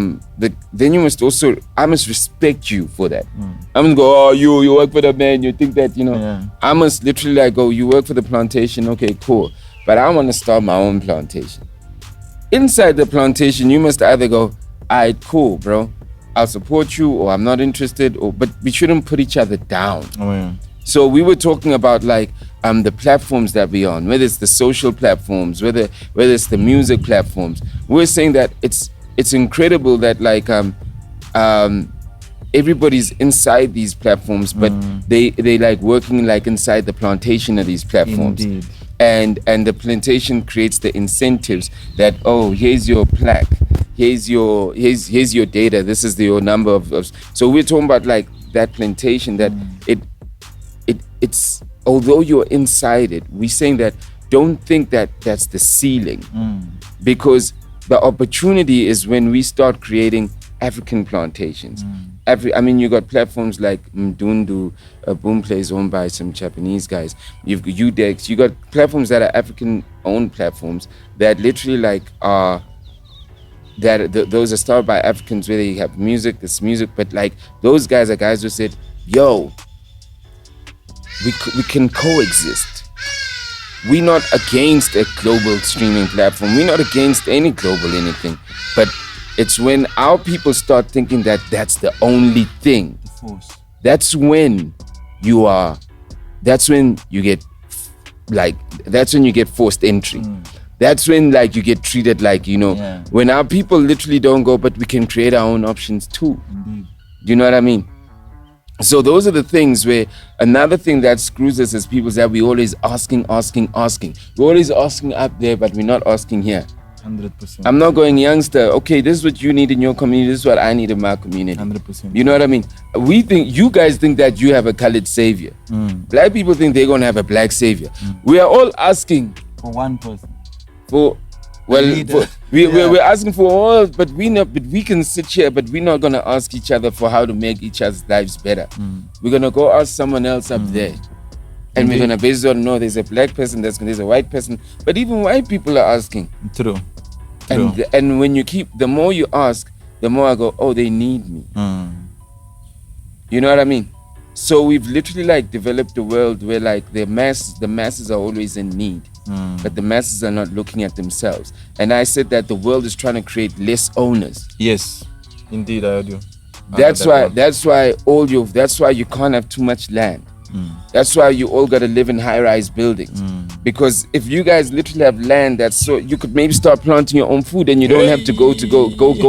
must respect you for that. I must go, oh, you work for the man, you think that, I must literally like go, you work for the plantation, okay, cool, but I want to start my own plantation. Inside the plantation, you must either go, alright, cool, bro, I'll support you, or I'm not interested, but we shouldn't put each other down. So we were talking about like the platforms that we're on, whether it's the social platforms, whether it's the music platforms. We're saying that it's incredible that like everybody's inside these platforms, but they like working like inside the plantation of these platforms. Indeed. And the plantation creates the incentives that, oh, here's your plaque, here's your data, this is your number of. So we're talking about like that plantation that it's although you're inside it, we're saying that don't think that that's the ceiling, because the opportunity is when we start creating African plantations. You got platforms like Mdundu, Boomplay is owned by some Japanese guys. You've got UDEX, you got platforms that are African-owned platforms that literally like are those are started by Africans where they have music, but like those guys are guys who said, yo, we can coexist. We're not against a global streaming platform. We're not against any global anything. But it's when our people start thinking that that's the only thing. That's when you get forced entry. That's when like you get treated like, when our people literally don't go, but we can create our own options too. You know what I mean? So those are the things where another thing that screws us as people is that we're always asking. We're always asking up there, but we're not asking here. 100%. I'm not going, youngster, okay, this is what you need in your community, this is what I need in my community. 100%. You know what I mean? You guys think that you have a colored savior. Black people think they're going to have a black savior. We are all asking for one person. We're asking for all, but we can sit here, but we're not gonna ask each other for how to make each other's lives better. We're gonna go ask someone else up there, and we're gonna base it on, no, there's a black person, there's a white person, but even white people are asking. True. And when the more you ask, the more I go, oh, they need me. You know what I mean? So we've literally like developed a world where like the masses are always in need. But the masses are not looking at themselves. And I said that the world is trying to create less owners. Yes, indeed, I heard you. That's why you can't have too much land. That's why you all gotta live in high-rise buildings. Because if you guys literally have land you could maybe start planting your own food and you don't have to go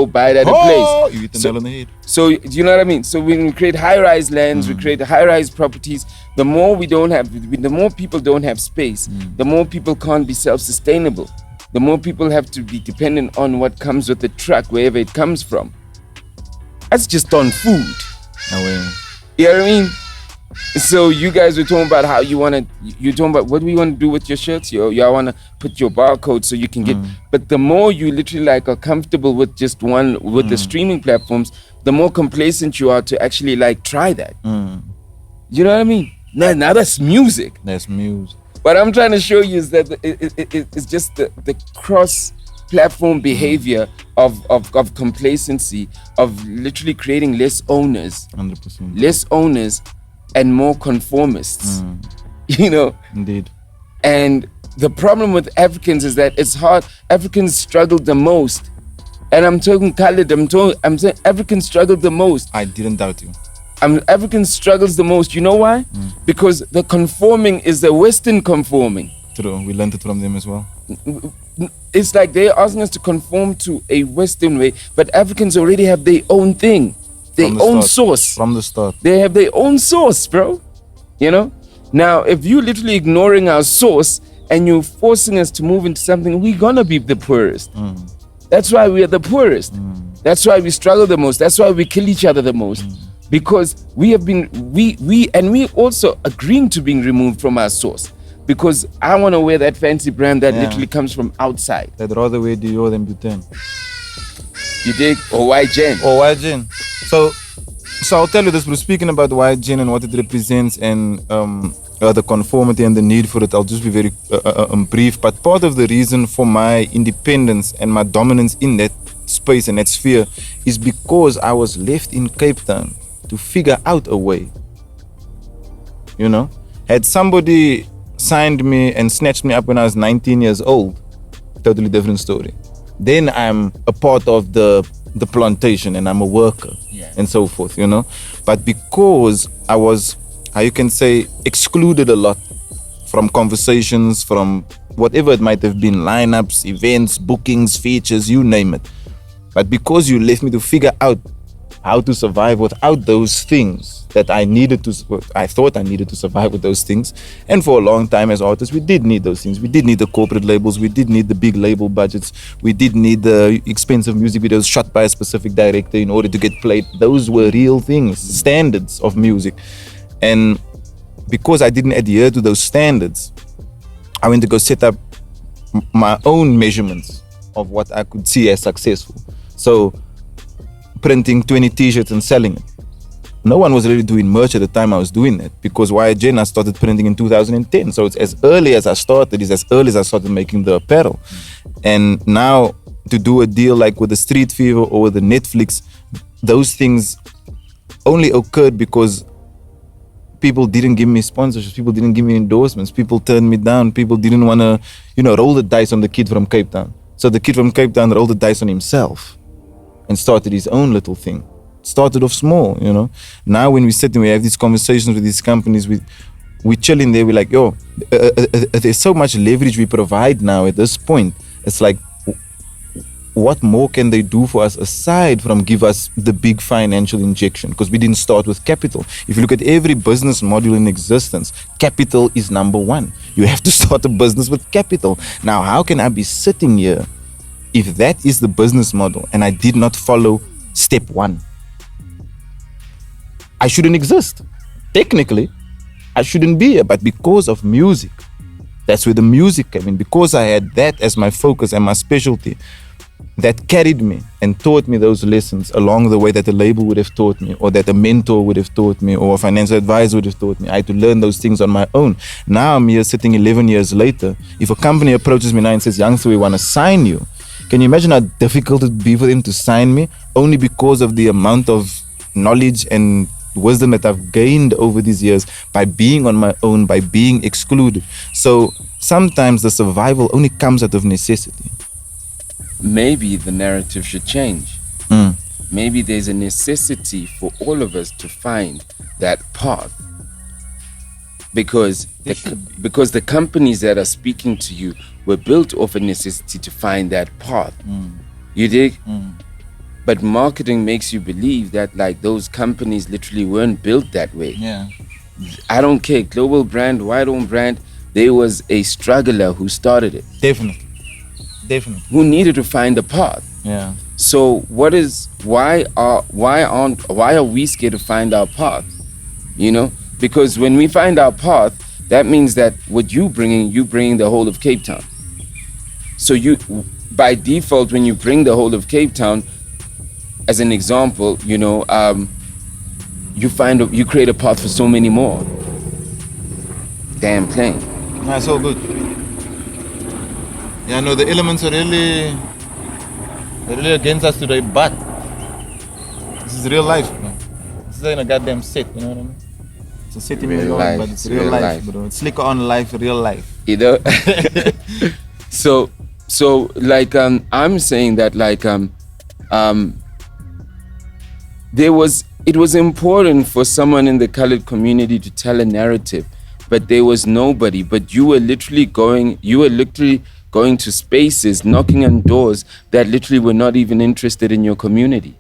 buy it at a place. You hit the nail on the head. So you know what I mean? So when we create high-rise lands, we create high-rise properties, the more people don't have space, the more people can't be self-sustainable. The more people have to be dependent on what comes with the truck, wherever it comes from. That's just on food. You know what I mean? So you guys were talking about how you're talking about what do we want to do with your shirts? Y'all want to put your barcode so you can get, but the more you literally like are comfortable with just one, with the streaming platforms, the more complacent you are to actually like try that. You know what I mean? Now that's music. That's music. What I'm trying to show you is that it's just the cross-platform behavior of complacency, of literally creating less owners. 100%. Less owners and more conformists. You know? Indeed. And the problem with Africans is that it's hard. Africans struggle the most. And I'm talking Khalid, I'm saying Africans struggle the most. I didn't doubt you. Africans struggles the most. You know why? Because the conforming is the Western conforming. True, we learned it from them as well. It's like they're asking us to conform to a Western way, but Africans already have their own thing, their own source. From the start. They have their own source, bro. You know? Now, if you're literally ignoring our source and you're forcing us to move into something, we're gonna be the poorest. That's why we are the poorest. That's why we struggle the most. That's why we kill each other the most. Because we have been, we also agreeing to being removed from our source. because I want to wear that fancy brand that Yeah. literally comes from outside. I'd rather wear Dior than Bhutan. You dig? Or white gin. Or white gin. So I'll tell you this, we're speaking about white gin and what it represents and the conformity and the need for it. I'll just be very brief. But part of the reason for my independence and my dominance in that space and that sphere is because I was left in Cape Town to figure out a way. You know, had somebody signed me and snatched me up when I was 19 years old, totally different story. Then I'm a part of the plantation and I'm a worker and so forth, you know. But because I was, how you can say, excluded a lot from conversations, from whatever it might have been, lineups, events, bookings, features, you name it. But because you left me to figure out how to survive without those things that I thought I needed to survive with those things. And for a long time as artists, we did need those things. We did need the corporate labels. We did need the big label budgets. We did need the expensive music videos shot by a specific director in order to get played. Those were real things, standards of music. And because I didn't adhere to those standards, I went to go set up my own measurements of what I could see as successful. So printing 20 t-shirts and selling it. No one was really doing merch at the time I was doing it, because YGN I started printing in 2010. So it's as early as I started, it's as early as I started making the apparel. And now to do a deal like with the Street Fever or with the Netflix, those things only occurred because people didn't give me sponsorships, people didn't give me endorsements, people turned me down, people didn't want to, roll the dice on the kid from Cape Town. So the kid from Cape Town rolled the dice on himself and started his own little thing. Started off small, Now when we sit and we have these conversations with these companies, we chill in there, we're like, there's so much leverage we provide now at this point. It's like, what more can they do for us aside from give us the big financial injection? Because we didn't start with capital. If you look at every business model in existence, capital is number one. You have to start a business with capital. Now, how can I be sitting here if that is the business model and I did not follow step one? I shouldn't exist. Technically, I shouldn't be here, but because of music, that's where the music came in. Because I had that as my focus and my specialty, that carried me and taught me those lessons along the way that a label would have taught me, or that a mentor would have taught me, or a financial advisor would have taught me. I had to learn those things on my own. Now I'm here sitting 11 years later. If a company approaches me now and says, "Youngster, we want to sign you," can you imagine how difficult it would be for them to sign me, only because of the amount of knowledge and wisdom that I've gained over these years by being on my own, by being excluded. So sometimes the survival only comes out of necessity. Maybe the narrative should change. Maybe there's a necessity for all of us to find that path, because the companies that are speaking to you were built off a necessity to find that path. You dig? But marketing makes you believe that like those companies literally weren't built that way. Yeah. I don't care, global brand, white-owned brand, there was a struggler who started it. Definitely. Who needed to find a path. Yeah. So why are we scared to find our path? Because when we find our path, that means that what you bringing the whole of Cape Town. So you, by default, when you bring the whole of Cape Town, as an example, you create a path for so many more. Damn plain. That's all good. Yeah, no, the elements are really against us today, but this is real life, bro. This isn't a goddamn set, you know what I mean? It's a set in New York, but it's real life, bro. It's Slikour on life, real life. So like I'm saying that like it was important for someone in the colored community to tell a narrative, but there was nobody. But you were literally going to spaces, knocking on doors that literally were not even interested in your community.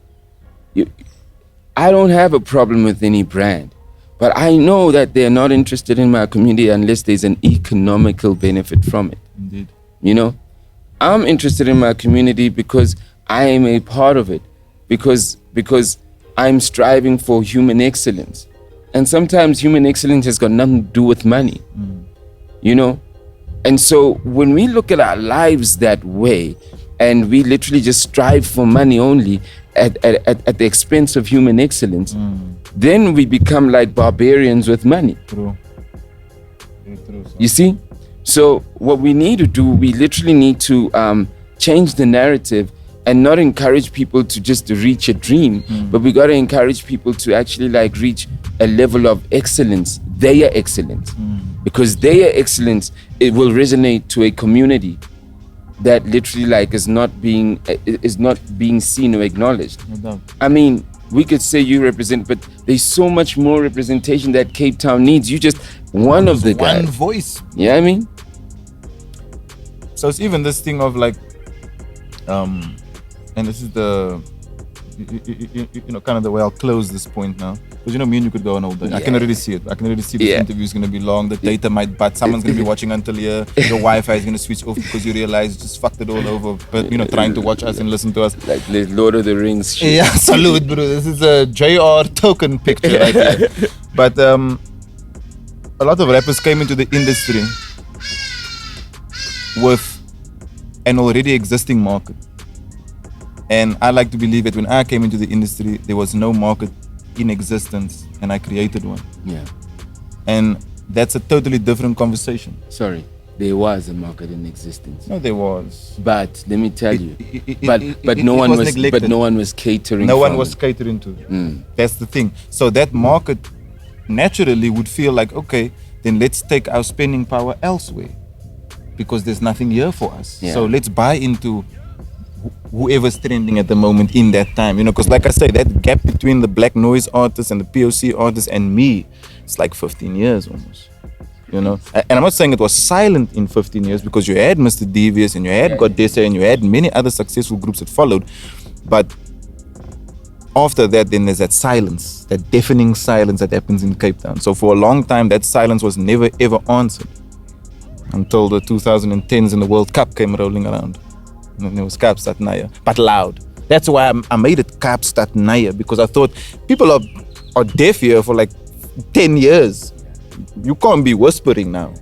I don't have a problem with any brand, but I know that they're not interested in my community unless there's an economical benefit from it. Indeed. I'm interested in my community because I am a part of it, because I'm striving for human excellence. And sometimes human excellence has got nothing to do with money. you know. And so when we look at our lives that way, and we literally just strive for money only at the expense of human excellence, then we become like barbarians with money. True. Very true. So. You see? So what we need to do, we literally need to change the narrative and not encourage people to just reach a dream, but we got to encourage people to actually like reach a level of excellence, their excellence. Because their excellence, it will resonate to a community that literally like is not being seen or acknowledged. No doubt. I mean, we could say you represent, but there's so much more representation that Cape Town needs. You just one of the guys. One voice. Yeah, I mean. So it's even this thing of like, and this is the, you know, kind of the way I'll close this point now. Because, you know, me and you could go on all day. I can already see it. I can already see this interview is going to be long. The data might butt. Someone's going to be watching until here. Your Wi-Fi is going to switch off because you realize you just fucked it all over. But, you know, trying to watch us and listen to us. Like the Lord of the Rings shit. Yeah, salute, bro. This is a JR token picture right here. But a lot of rappers came into the industry with an already existing market. And I like to believe that when I came into the industry, there was no market in existence and I created one. Yeah. And that's a totally different conversation. Sorry, there was a market in existence. No, there was. But let me tell you, but no one was neglected. but no one was catering. No one from was it. catering to it. That's the thing. So that market naturally would feel like, okay, then let's take our spending power elsewhere because there's nothing here for us. Yeah. So let's buy into whoever's trending at the moment in that time, you know, because like I say, that gap between the black noise artists and the POC artists and me, it's like 15 years almost, you know. And I'm not saying it was silent in 15 years because you had Mr. Devious and you had Godessa and you had many other successful groups that followed, but after that, then there's that silence, that deafening silence that happens in Cape Town. So for a long time, that silence was never ever answered until the 2010s and the World Cup came rolling around. And it was Kaapstad Naya, but loud. That's why I made it Kaapstad Naya, because I thought people are deaf here for like 10 years. You can't be whispering now.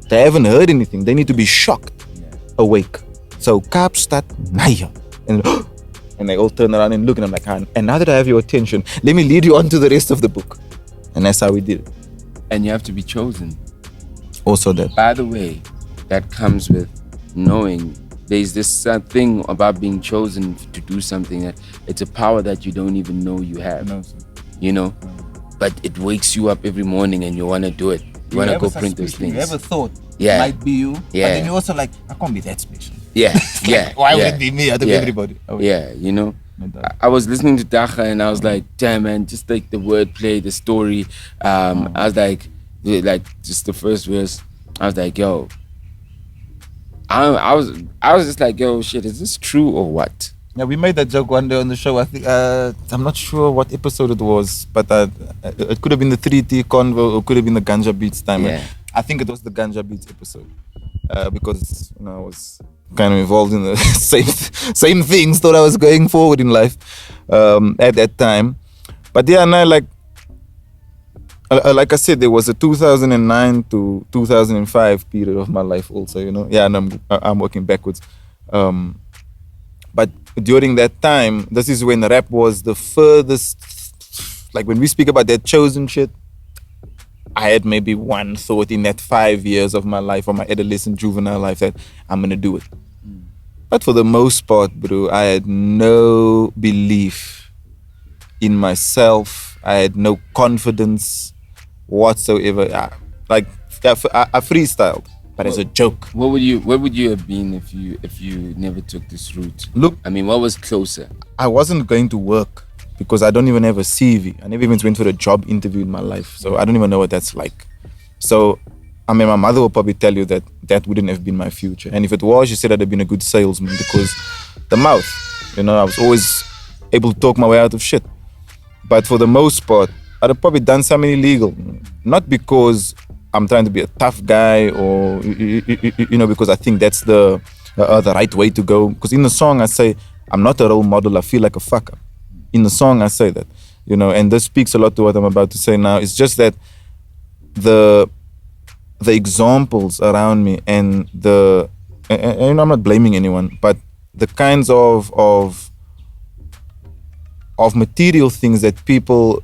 They haven't heard anything. They need to be shocked, awake. So Kaapstad Naya. And they all turn around and look, and I'm like, and now that I have your attention, let me lead you on to the rest of the book. And that's how we did it. And you have to be chosen. Also that. By the way, that comes with knowing there's this thing about being chosen to do something that it's a power that you don't even know you have. No, sir. You know? But it wakes you up every morning and you want to do it. You want to go print those things. You ever thought Yeah. might be you, Yeah. but then you're also like, I can't be that special. Yeah, yeah. Why yeah, would it be me out of yeah, everybody? Oh, Yeah, you know? No doubt. I was listening to Dacha and I was like, damn man, just like the wordplay, the story. I was like just the first verse, I was like, yo, I was just like, yo, shit, is this true or what? Yeah, we made that joke one day on the show. I think I'm not sure what episode it was, but it could have been the 3T convo or could have been the Ganja Beats time. Yeah. I think it was the Ganja Beats episode because I was kind of involved in the same things. Thought I was going forward in life at that time, but yeah, now like I said, there was a 2009 to 2005 period of my life also, you know. Yeah, and I'm working backwards. But during that time, this is when rap was the furthest, like when we speak about that chosen shit, I had maybe one thought in that 5 years of my life, or my adolescent, juvenile life, that I'm gonna do it. But for the most part, bro, I had no belief in myself. I had no confidence whatsoever. I freestyled, but as a joke. Where would you have been if you never took this route? Look, I mean, what was closer? I wasn't going to work because I don't even have a CV. I never even went for a job interview in my life, so I don't even know what that's like. So, I mean, my mother will probably tell you that that wouldn't have been my future. And if it was, she said I'd have been a good salesman because the mouth, you know, I was always able to talk my way out of shit. But for the most part, I'd have probably done something illegal. Not because I'm trying to be a tough guy or, you know, because I think that's the right way to go. Because in the song I say, I'm not a role model, I feel like a fucker. In the song I say that, you know, and this speaks a lot to what I'm about to say now. It's just that the the examples around me and and I'm not blaming anyone, but the kinds of material things that people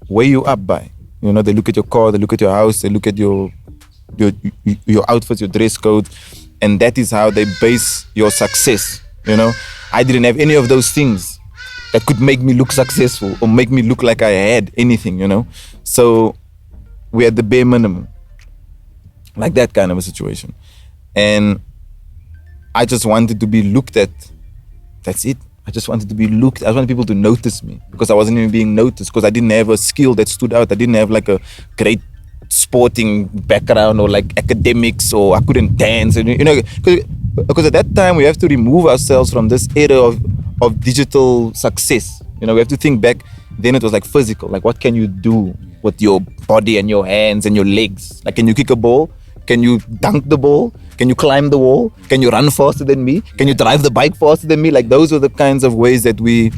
weigh you up by. You know, they look at your car, they look at your house, they look at your outfits, your dress code, and that is how they base your success. You know, I didn't have any of those things that could make me look successful or make me look like I had anything, you know. So we had the bare minimum, like that kind of a situation. And I just wanted to be looked at. That's it. I just wanted to be looked. I wanted people to notice me because I wasn't even being noticed because I didn't have a skill that stood out. I didn't have like a great sporting background or like academics, or I couldn't dance. And you know, because at that time we have to remove ourselves from this era of digital success. You know, we have to think back. Then it was like physical. Like, what can you do with your body and your hands and your legs? Like, can you kick a ball? Can you dunk the ball? Can you climb the wall? Can you run faster than me? Can you drive the bike faster than me? Like, those were the kinds of ways that we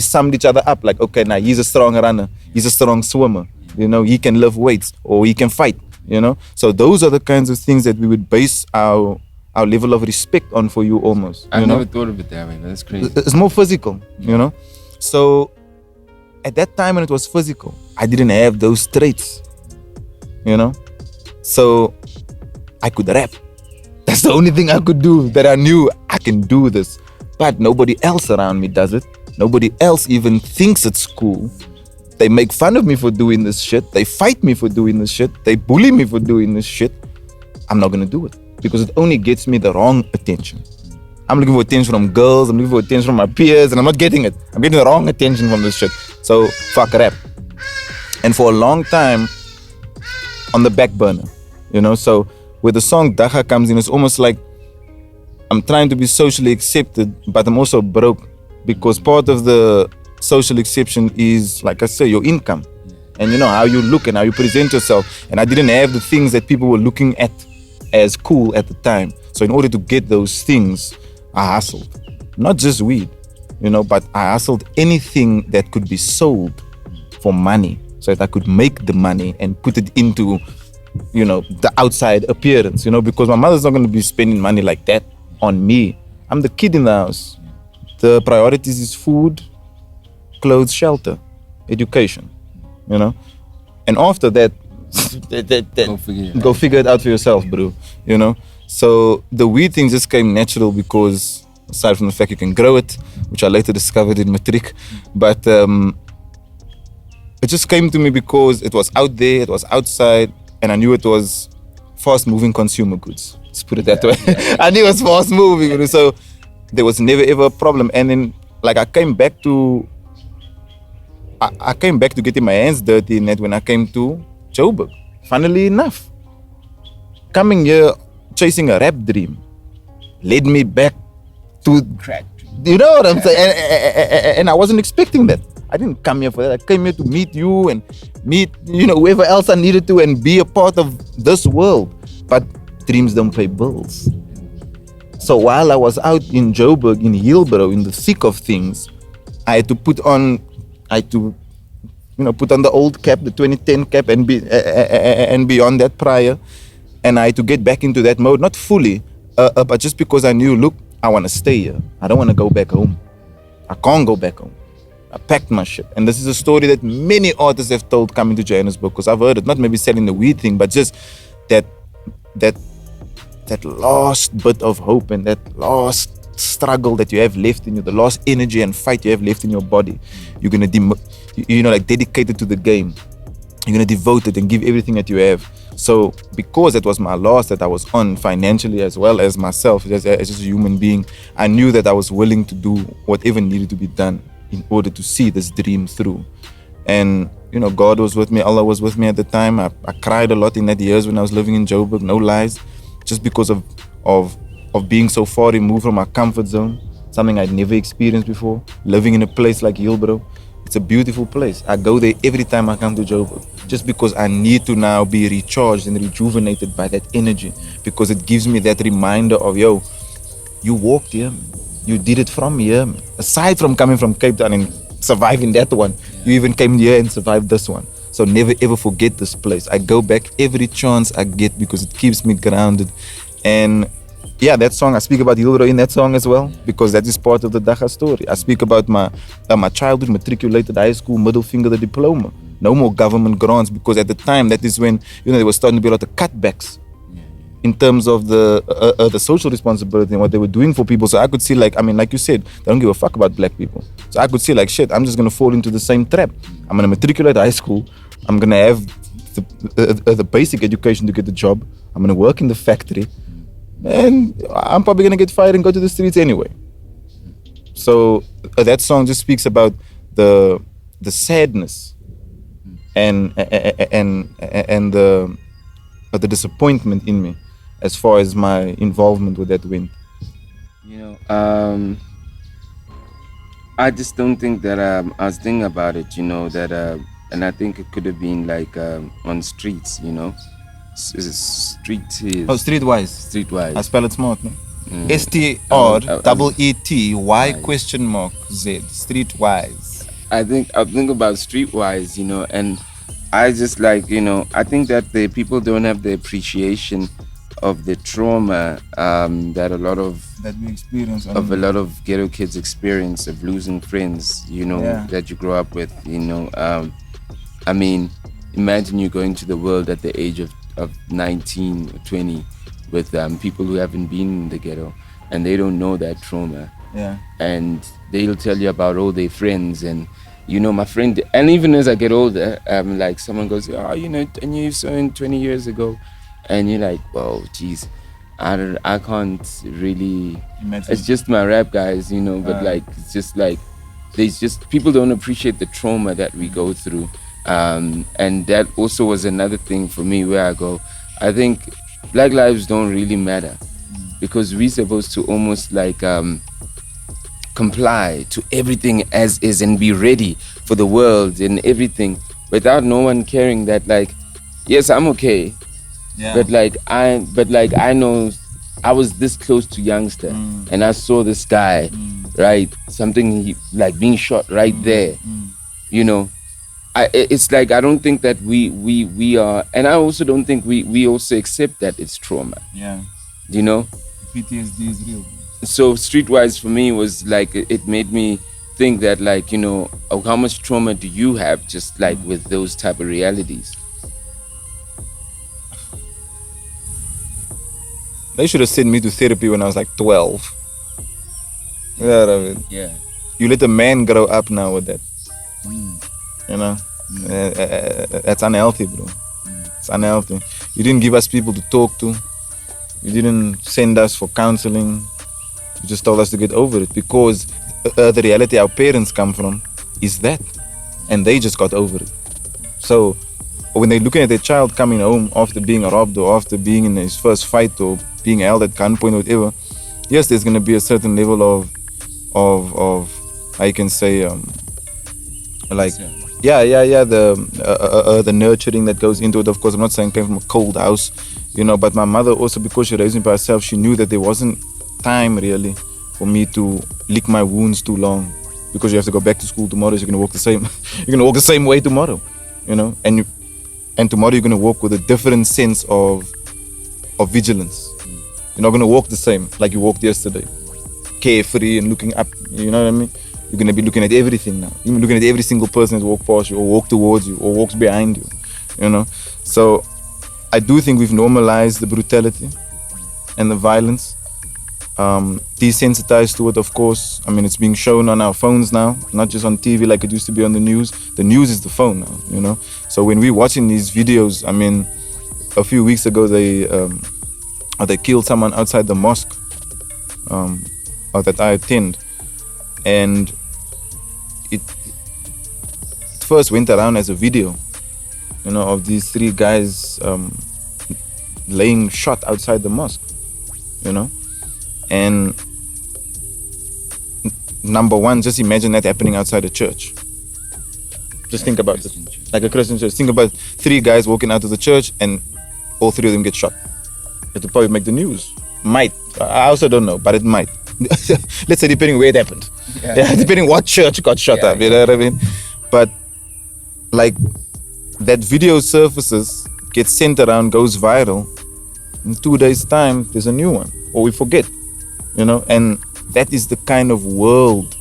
summed each other up. Like, okay, now he's a strong runner. He's a strong swimmer. You know, he can lift weights or he can fight, you know? So those are the kinds of things that we would base our level of respect on for you almost. I never thought of it that way. That's crazy. It's more physical, you know? So at that time when it was physical, I didn't have those traits, you know? So I could rap. That's the only thing I could do that I knew I can do this. But nobody else around me does it. Nobody else even thinks it's cool. They make fun of me for doing this shit. They fight me for doing this shit. They bully me for doing this shit. I'm not gonna do it because it only gets me the wrong attention. I'm looking for attention from girls. I'm looking for attention from my peers, and I'm not getting it. I'm getting the wrong attention from this shit. So fuck rap. And for a long time, on the back burner, you know. So where the song Daga comes in, it's almost like I'm trying to be socially accepted, but I'm also broke because part of the social exception is, like I say, your income and, you know, how you look and how you present yourself. And I didn't have the things that people were looking at as cool at the time. So in order to get those things, I hustled. Not just weed, you know, but I hustled anything that could be sold for money so that I could make the money and put it into, you know, the outside appearance, you know, because my mother's not going to be spending money like that on me. I'm the kid in the house. The priorities is food, clothes, shelter, education, you know. And after that, go figure it out for yourself, bro, you know. So the weed thing just came natural because, aside from the fact you can grow it, which I later discovered in Matric, but it just came to me because it was out there, it was outside, and I knew it was fast-moving consumer goods. Let's put it that way. I knew it was fast-moving, so there was never ever a problem. And then, like, I came back to getting my hands dirty in that when I came to Joburg. Funnily enough, coming here, chasing a rap dream, led me back to crack. You know what I'm saying? And I wasn't expecting that. I didn't come here for that. I came here to meet you and meet, you know, whoever else I needed to and be a part of this world. But dreams don't pay bills. So while I was out in Joburg, in Hillbrow, in the thick of things, I had to put on the old cap, the 2010 cap, and beyond that prior. And I had to get back into that mode, not fully, but just because I knew, look, I want to stay here. I don't want to go back home. I can't go back home. I packed my shit. And this is a story that many artists have told coming to Johannesburg, because I've heard it, not maybe selling the weed thing, but just that last bit of hope and that last struggle that you have left in you, the last energy and fight you have left in your body. You're going to dedicate it to the game. You're going to devote it and give everything that you have. So because it was my loss that I was on financially as well as myself, as just a human being, I knew that I was willing to do whatever needed to be done in order to see this dream through. And, you know, God was with me, Allah was with me at the time. I cried a lot in that years when I was living in Joburg, no lies, just because of being so far removed from my comfort zone, something I'd never experienced before, living in a place like Hillbrow. It's a beautiful place. I go there every time I come to Joburg, just because I need to now be recharged and rejuvenated by that energy, because it gives me that reminder of, yo, you walked here, you did it from here. Aside from coming from Cape Town and surviving that one, you even came here and survived this one. So never ever forget this place. I go back every chance I get because it keeps me grounded. And yeah, that song, I speak about Hilro in that song as well, because that is part of the Daga story. I speak about my childhood, matriculated high school, middle finger, the diploma. No more government grants, because at the time, that is when, there was starting to be a lot of cutbacks in terms of the social responsibility and what they were doing for people. So I could see, like you said, they don't give a fuck about black people. So I could see, like, shit, I'm just going to fall into the same trap. I'm going to matriculate high school. I'm going to have the basic education to get the job. I'm going to work in the factory. And I'm probably going to get fired and go to the streets anyway. So that song just speaks about the sadness and the disappointment in me as far as my involvement with that win. I just don't think that I was thinking about it, that and I think it could have been like on streets, Streetwise. Streetwise. I spell it smart, no? STREETY Z. Streetwise. I think about streetwise, and I just like, I think that the people don't have the appreciation of the trauma that a lot of ghetto kids experience, of losing friends, that you grow up with, I mean, imagine you going to the world at the age of 19 or 20 with people who haven't been in the ghetto, and they don't know that trauma. Yeah. And they'll tell you about all their friends, and my friend, and even as I get older, like someone goes, oh, I knew you so 20 years ago, and you're like, whoa, geez, I can't really imagine. It's just my rap guys, but like, it's just like, there's just, people don't appreciate the trauma that we go through. And that also was another thing for me where I go, I think black lives don't really matter, because we're supposed to almost like comply to everything as is and be ready for the world and everything, without no one caring that, like, yes, I'm okay, but I know I was this close to Youngster, and I saw this guy, right, something like being shot right there, it's like, I don't think that we are, and I also don't think we also accept that it's trauma. Yeah. PTSD is real. So Streetwise for me was like, it made me think that, like, how much trauma do you have just like with those type of realities? They should have sent me to therapy when I was like 12. Yeah. You let a man grow up now with that. That's unhealthy, bro. It's unhealthy. You didn't give us people to talk to. You didn't send us for counseling. You just told us to get over it, because the reality our parents come from is that, and they just got over it. So when they're looking at their child coming home after being robbed or after being in his first fight or being held at gunpoint or whatever, yes, there's going to be a certain level of how you can say, the nurturing that goes into it. Of course, I'm not saying I came from a cold house, but my mother also, because she raised me by herself, she knew that there wasn't time really for me to lick my wounds too long, because you have to go back to school tomorrow. So you're gonna walk the same you're gonna walk the same way tomorrow, and tomorrow you're gonna walk with a different sense of vigilance. You're not gonna walk the same like you walked yesterday, carefree and looking up, you know what I mean? You're gonna be looking at everything now. You're looking at every single person that walks past you or walks towards you or walks behind you, So I do think we've normalized the brutality and the violence, desensitized to it, of course. I mean, it's being shown on our phones now, not just on TV like it used to be on the news. The news is the phone now, So when we're watching these videos, I mean, a few weeks ago they killed someone outside the mosque that I attend, and it first went around as a video, of these 3 guys laying shot outside the mosque, and number one, just imagine that happening outside a church. Just think about it, like a Christian church. Think about 3 guys walking out of the church and all 3 of them get shot. It will probably make the news. Might. I also don't know, but it might. Let's say depending where it happened. Yeah, depending what church got shot up, you know what I mean? But like, that video surfaces, gets sent around, goes viral. In 2 days' time, there's a new one, or we forget, and that is the kind of world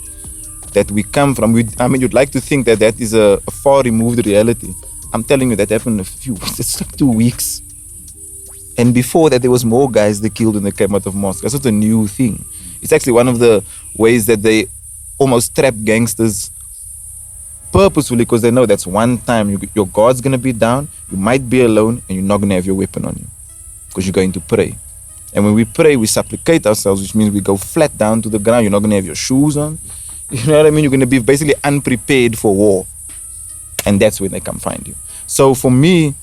that we come from. You'd like to think that is a far removed reality. I'm telling you, that happened it's like 2 weeks. And before that, there was more guys they killed when they came out of mosque. That's not a new thing. It's actually one of the ways that they almost trap gangsters purposefully, because they know that's one time your guard's going to be down, you might be alone, and you're not going to have your weapon on you because you're going to pray. And when we pray, we supplicate ourselves, which means we go flat down to the ground. You're not going to have your shoes on. You know what I mean? You're going to be basically unprepared for war. And that's when they come find you. So for me,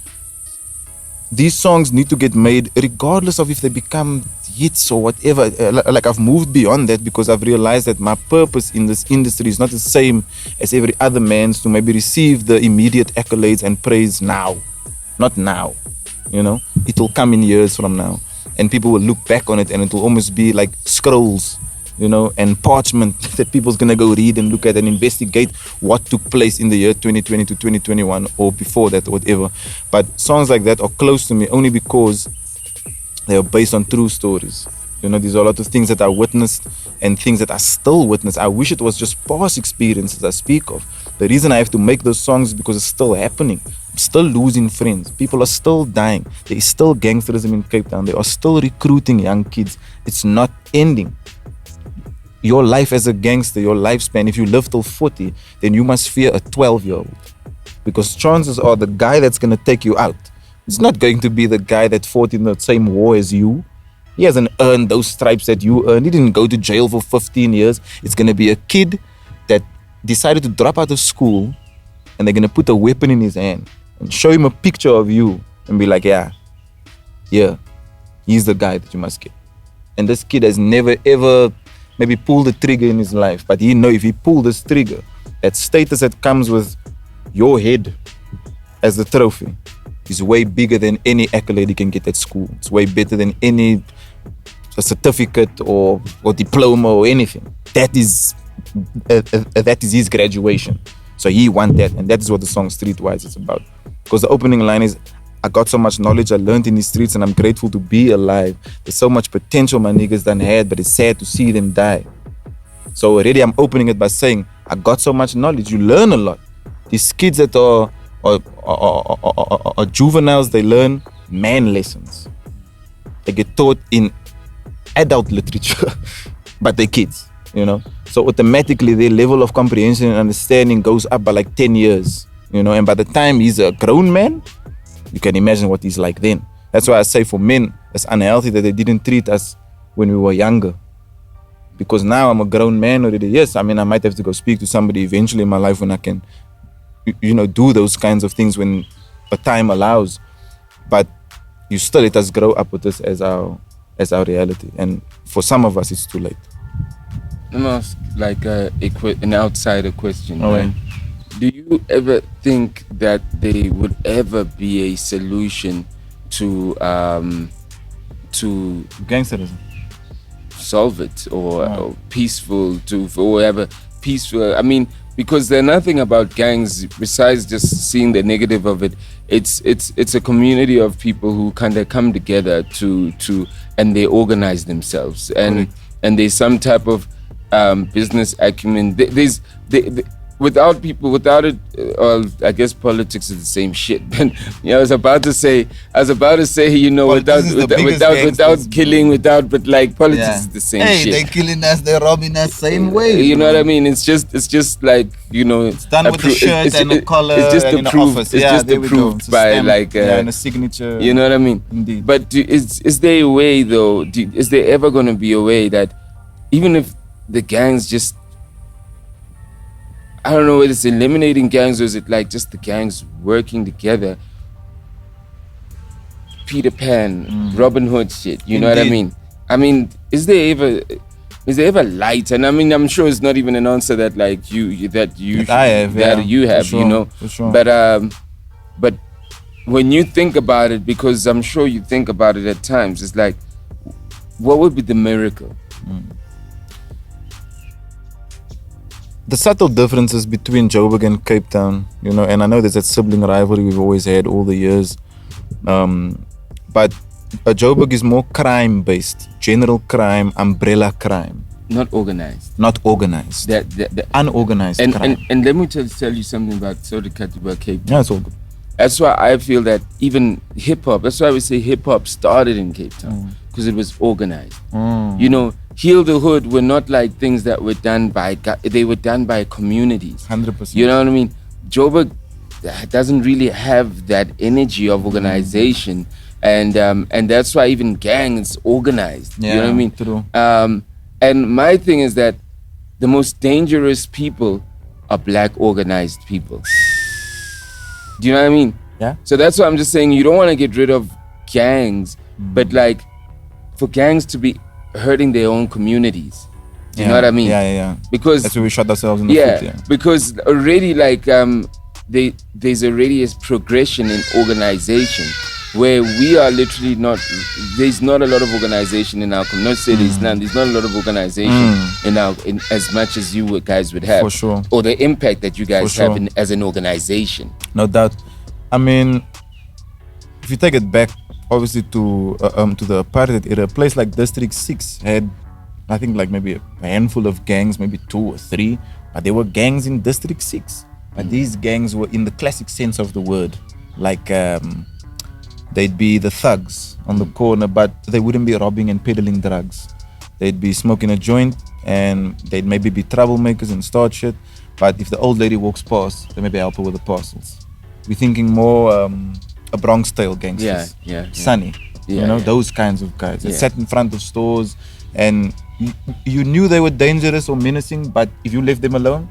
these songs need to get made regardless of if they become hits or whatever. Like, I've moved beyond that because I've realized that my purpose in this industry is not the same as every other man's to maybe receive the immediate accolades and praise now. Not now, It will come in years from now. And people will look back on it and it will almost be like scrolls, and parchment that people's going to go read and look at and investigate what took place in the year 2020 to 2021 or before that or whatever. But songs like that are close to me only because they are based on true stories. There's a lot of things that I witnessed and things that I still witness. I wish it was just past experiences I speak of. The reason I have to make those songs is because it's still happening. I'm still losing friends. People are still dying. There is still gangsterism in Cape Town. They are still recruiting young kids. It's not ending. Your life as a gangster, your lifespan, if you live till 40, then you must fear a 12-year-old. Because chances are the guy that's going to take you out, it's not going to be the guy that fought in the same war as you. He hasn't earned those stripes that you earned. He didn't go to jail for 15 years. It's going to be a kid that decided to drop out of school, and they're going to put a weapon in his hand and show him a picture of you and be like, yeah, he's the guy that you must get. And this kid has never, ever maybe pulled the trigger in his life, but he know if he pulled this trigger, that status that comes with your head as the trophy is way bigger than any accolade he can get at school. It's way better than any certificate or diploma or anything. That is his graduation. So he want that, and that is what the song Streetwise is about. Because the opening line is, I got so much knowledge I learned in the streets, and I'm grateful to be alive. There's so much potential my niggas done had, but it's sad to see them die. So already I'm opening it by saying, I got so much knowledge. You learn a lot. These kids that are juveniles, they learn man lessons. They get taught in adult literature, but they're kids, So automatically their level of comprehension and understanding goes up by like 10 years, And by the time he's a grown man, you can imagine what he's like then. That's why I say for men, it's unhealthy that they didn't treat us when we were younger. Because now I'm a grown man already. Yes, I might have to go speak to somebody eventually in my life when I can, do those kinds of things when the time allows. But you still let us grow up with this as our reality. And for some of us, it's too late. Let me ask an outsider question. Oh, right? Do you ever think that there would ever be a solution to gangsterism? Solve it or peaceful or whatever peaceful? Because there's nothing about gangs besides just seeing the negative of it. It's a community of people who kind of come together to and they organize themselves and there's some type of business acumen. Without it, I guess politics is the same shit. But I was about to say, without killing, but like politics is the same shit. They killing us, they robbing us, same way. You know what I mean? It's just like It's done with a shirt and a collar. It's just and approved. Office. It's just approved by stamp, and a signature. You know what I mean? Indeed. But is there a way though? Is there ever going to be a way that even if the gangs just, I don't know whether it's eliminating gangs or is it like just the gangs working together? Peter Pan, Robin Hood shit. You know what I mean? Is there ever light? And I'm sure it's not even an answer that like you have, sure, for sure. But when you think about it, because I'm sure you think about it at times, it's like, what would be the miracle? the subtle differences between Joburg and Cape Town, and I know there's that sibling rivalry we've always had all the years, but Joburg is more crime-based, general crime, umbrella crime. Not organized. Not organized. That Unorganized crime. And let me tell you something about Cape Town. Yeah, it's all good. That's why I feel that even hip-hop, that's why we say hip-hop started in Cape Town, because it was organized. Heal the Hood were not like things that were done by, they were done by communities. 100%. You know what I mean? Joburg doesn't really have that energy of organization, and that's why even gangs organized. Yeah, you know what I mean? True. And my thing is that the most dangerous people are black organized people. Do you know what I mean? Yeah. So that's why I'm just saying you don't want to get rid of gangs, but like for gangs to be hurting their own communities. Do you know what I mean? Yeah. Because that's where we shot ourselves in the foot. Yeah. Because already like there's already a progression in organization where we are literally not. There's not a lot of organization in our community. Not say there's none. There's not a lot of organization in as much as you guys would have. For sure. Or the impact that you guys have as an organization. No doubt. I mean, if you take it back, obviously to the apartheid era, a place like District 6 had, I think, like maybe a handful of gangs, maybe 2 or 3, but there were gangs in District 6. But these gangs were in the classic sense of the word, like they'd be the thugs on the corner, but they wouldn't be robbing and peddling drugs. They'd be smoking a joint, and they'd maybe be troublemakers and start shit. But if the old lady walks past, they maybe help her with the parcels. We're thinking more a Bronx-style gangsters. Yeah. Sunny, those kinds of guys that sat in front of stores, and you knew they were dangerous or menacing, but if you left them alone,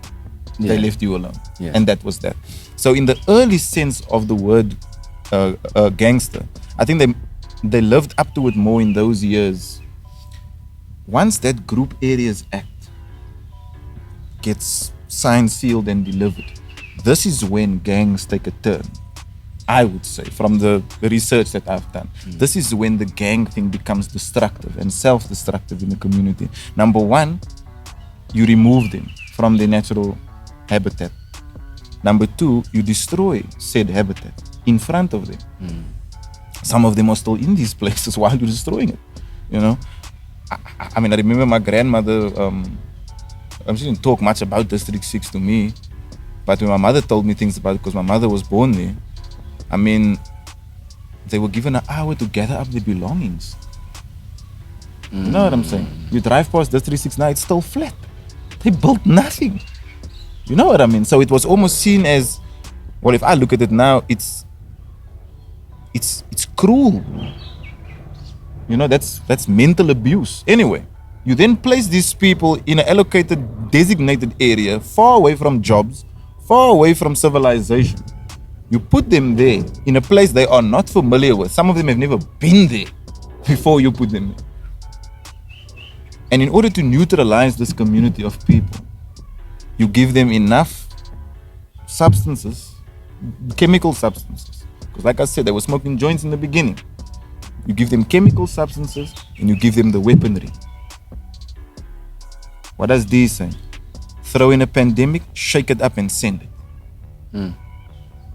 they left you alone. And that was that. So in the early sense of the word gangster, I think they lived up to it more in those years. Once that Group Areas Act gets signed, sealed, and delivered, this is when gangs take a turn, I would say, from the research that I've done. This is when the gang thing becomes destructive and self-destructive in the community. Number one, you remove them from their natural habitat. Number two, you destroy said habitat in front of them. Some of them are still in these places while you're destroying it. I mean, I remember my grandmother, she didn't talk much about District 6 to me, but when my mother told me things about it, because my mother was born there, I mean, they were given an hour to gather up their belongings. You know what I'm saying? You drive past District 6 now, it's still flat. They built nothing. You know what I mean? So it was almost seen as, well, if I look at it now, it's cruel. That's mental abuse. Anyway, you then place these people in an allocated, designated area, far away from jobs, far away from civilization. You put them there in a place they are not familiar with. Some of them have never been there before you put them there. And in order to neutralize this community of people, you give them enough substances, chemical substances. Because like I said, they were smoking joints in the beginning. You give them chemical substances and you give them the weaponry. What does D say? Throw in a pandemic, shake it up and send it.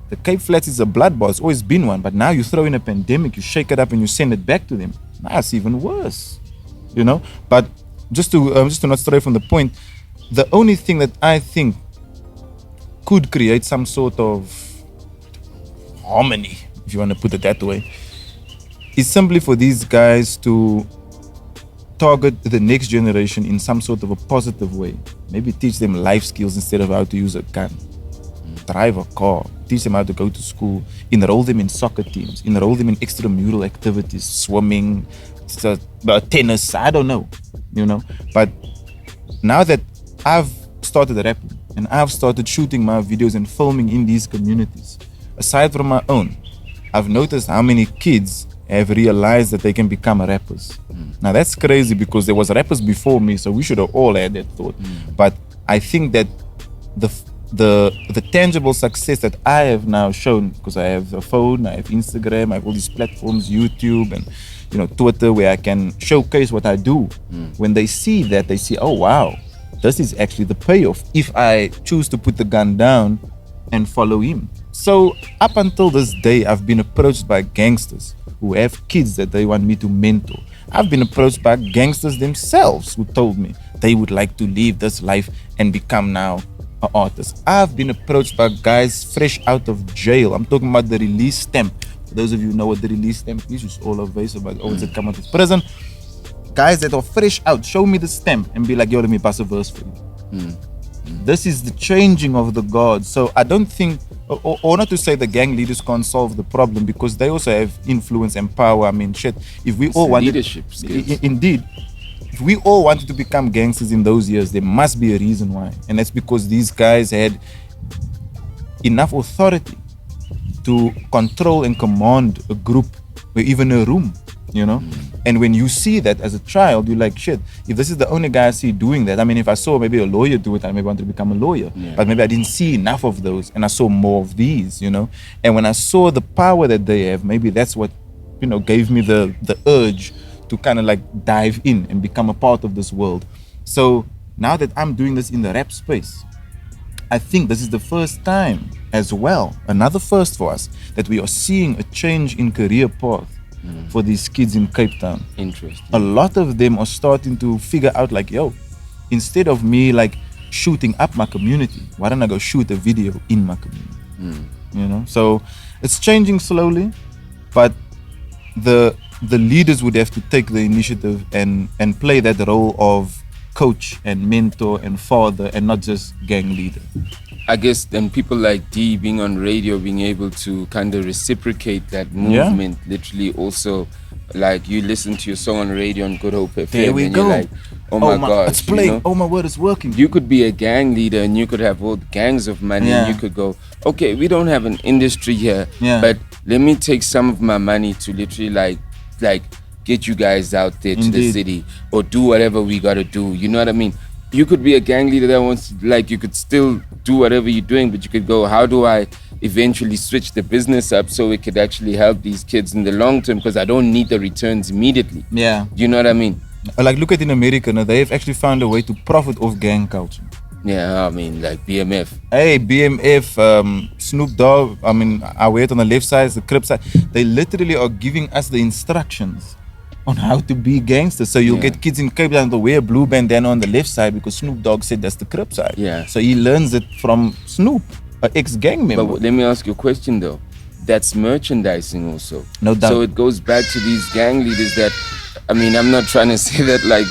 The Cape Flats is a bloodbath. It's always been one, but now you throw in a pandemic, you shake it up and you send it back to them. Now it's even worse, But just to not stray from the point, the only thing that I think could create some sort of harmony, if you want to put it that way, is simply for these guys to target the next generation in some sort of a positive way. Maybe teach them life skills instead of how to use a gun. Drive a car, teach them how to go to school, enroll them in soccer teams, enroll them in extramural activities, swimming, tennis, I don't know, But now that I've started rapping and I've started shooting my videos and filming in these communities, aside from my own, I've noticed how many kids have realized that they can become rappers. Now that's crazy because there was rappers before me, so we should have all had that thought. But I think that the tangible success that I have now shown, because I have a phone, I have Instagram, I have all these platforms, YouTube and Twitter, where I can showcase what I do. When they see that, they see, oh wow, this is actually the payoff if I choose to put the gun down and follow him. So up until this day, I've been approached by gangsters who have kids that they want me to mentor. I've been approached by gangsters themselves who told me they would like to leave this life and become now an artist. I've been approached by guys fresh out of jail. I'm talking about the release stamp. For those of you who know what the release stamp is, it's all available about always that come out of prison. Guys that are fresh out, show me the stamp and be like, yo, let me pass a verse for you. This is the changing of the guard. So I don't think, or not to say the gang leaders can't solve the problem, because they also have influence and power. I mean, shit, if we all wanted, leadership skills. Indeed, if we all wanted to become gangsters in those years, there must be a reason why. And that's because these guys had enough authority to control and command a group or even a room, you know? And when you see that as a child, you're like, shit, if this is the only guy I see doing that, I mean, if I saw maybe a lawyer do it, I maybe wanted to become a lawyer. Yeah. But maybe I didn't see enough of those and I saw more of these, you know? And when I saw the power that they have, maybe that's what, you know, gave me the urge to kind of like dive in and become a part of this world. So now that I'm doing this in the rap space, I think this is the first time as well, another first for us, that we are seeing a change in career path for these kids in Cape Town. Interesting. A lot of them are starting to figure out like, yo, instead of me like shooting up my community, why don't I go shoot a video in my community? You know, so it's changing slowly, but the leaders would have to take the initiative and play that role of coach and mentor and father and not just gang leader. I guess then people like D being on radio, being able to kind of reciprocate that movement, literally also, like you listen to your song on radio on Good Hope FM There we and go. you're like, oh my God, it's playing. Oh my word, it's working. You could be a gang leader and you could have all the gangs of money and you could go, okay, we don't have an industry here, but let me take some of my money to literally like get you guys out there to the city or do whatever we gotta do. You know what I mean? You could be a gang leader that wants to, like, you could still do whatever you're doing, but you could go, how do I eventually switch the business up so it could actually help these kids in the long term, because I don't need the returns immediately. Yeah. You know what I mean? Like, look at in America, now they've actually found a way to profit off gang culture. Yeah, I mean, like BMF. Hey, BMF, Snoop Dogg, I mean, I wait on the left side, the Crip side. They literally are giving us the instructions on how to be gangsters. So you'll get kids in Cape Town to wear a blue bandana on the left side because Snoop Dogg said that's the Crip side. Yeah. So he learns it from Snoop, an ex-gang member. But let me ask you a question though. That's merchandising also. No doubt. So it goes back to these gang leaders that, I mean, I'm not trying to say that like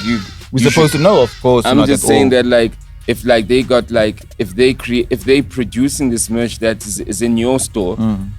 We're supposed to know, of course. I'm not just at saying all. that like, if like they got like, if they producing this merch that is in your store,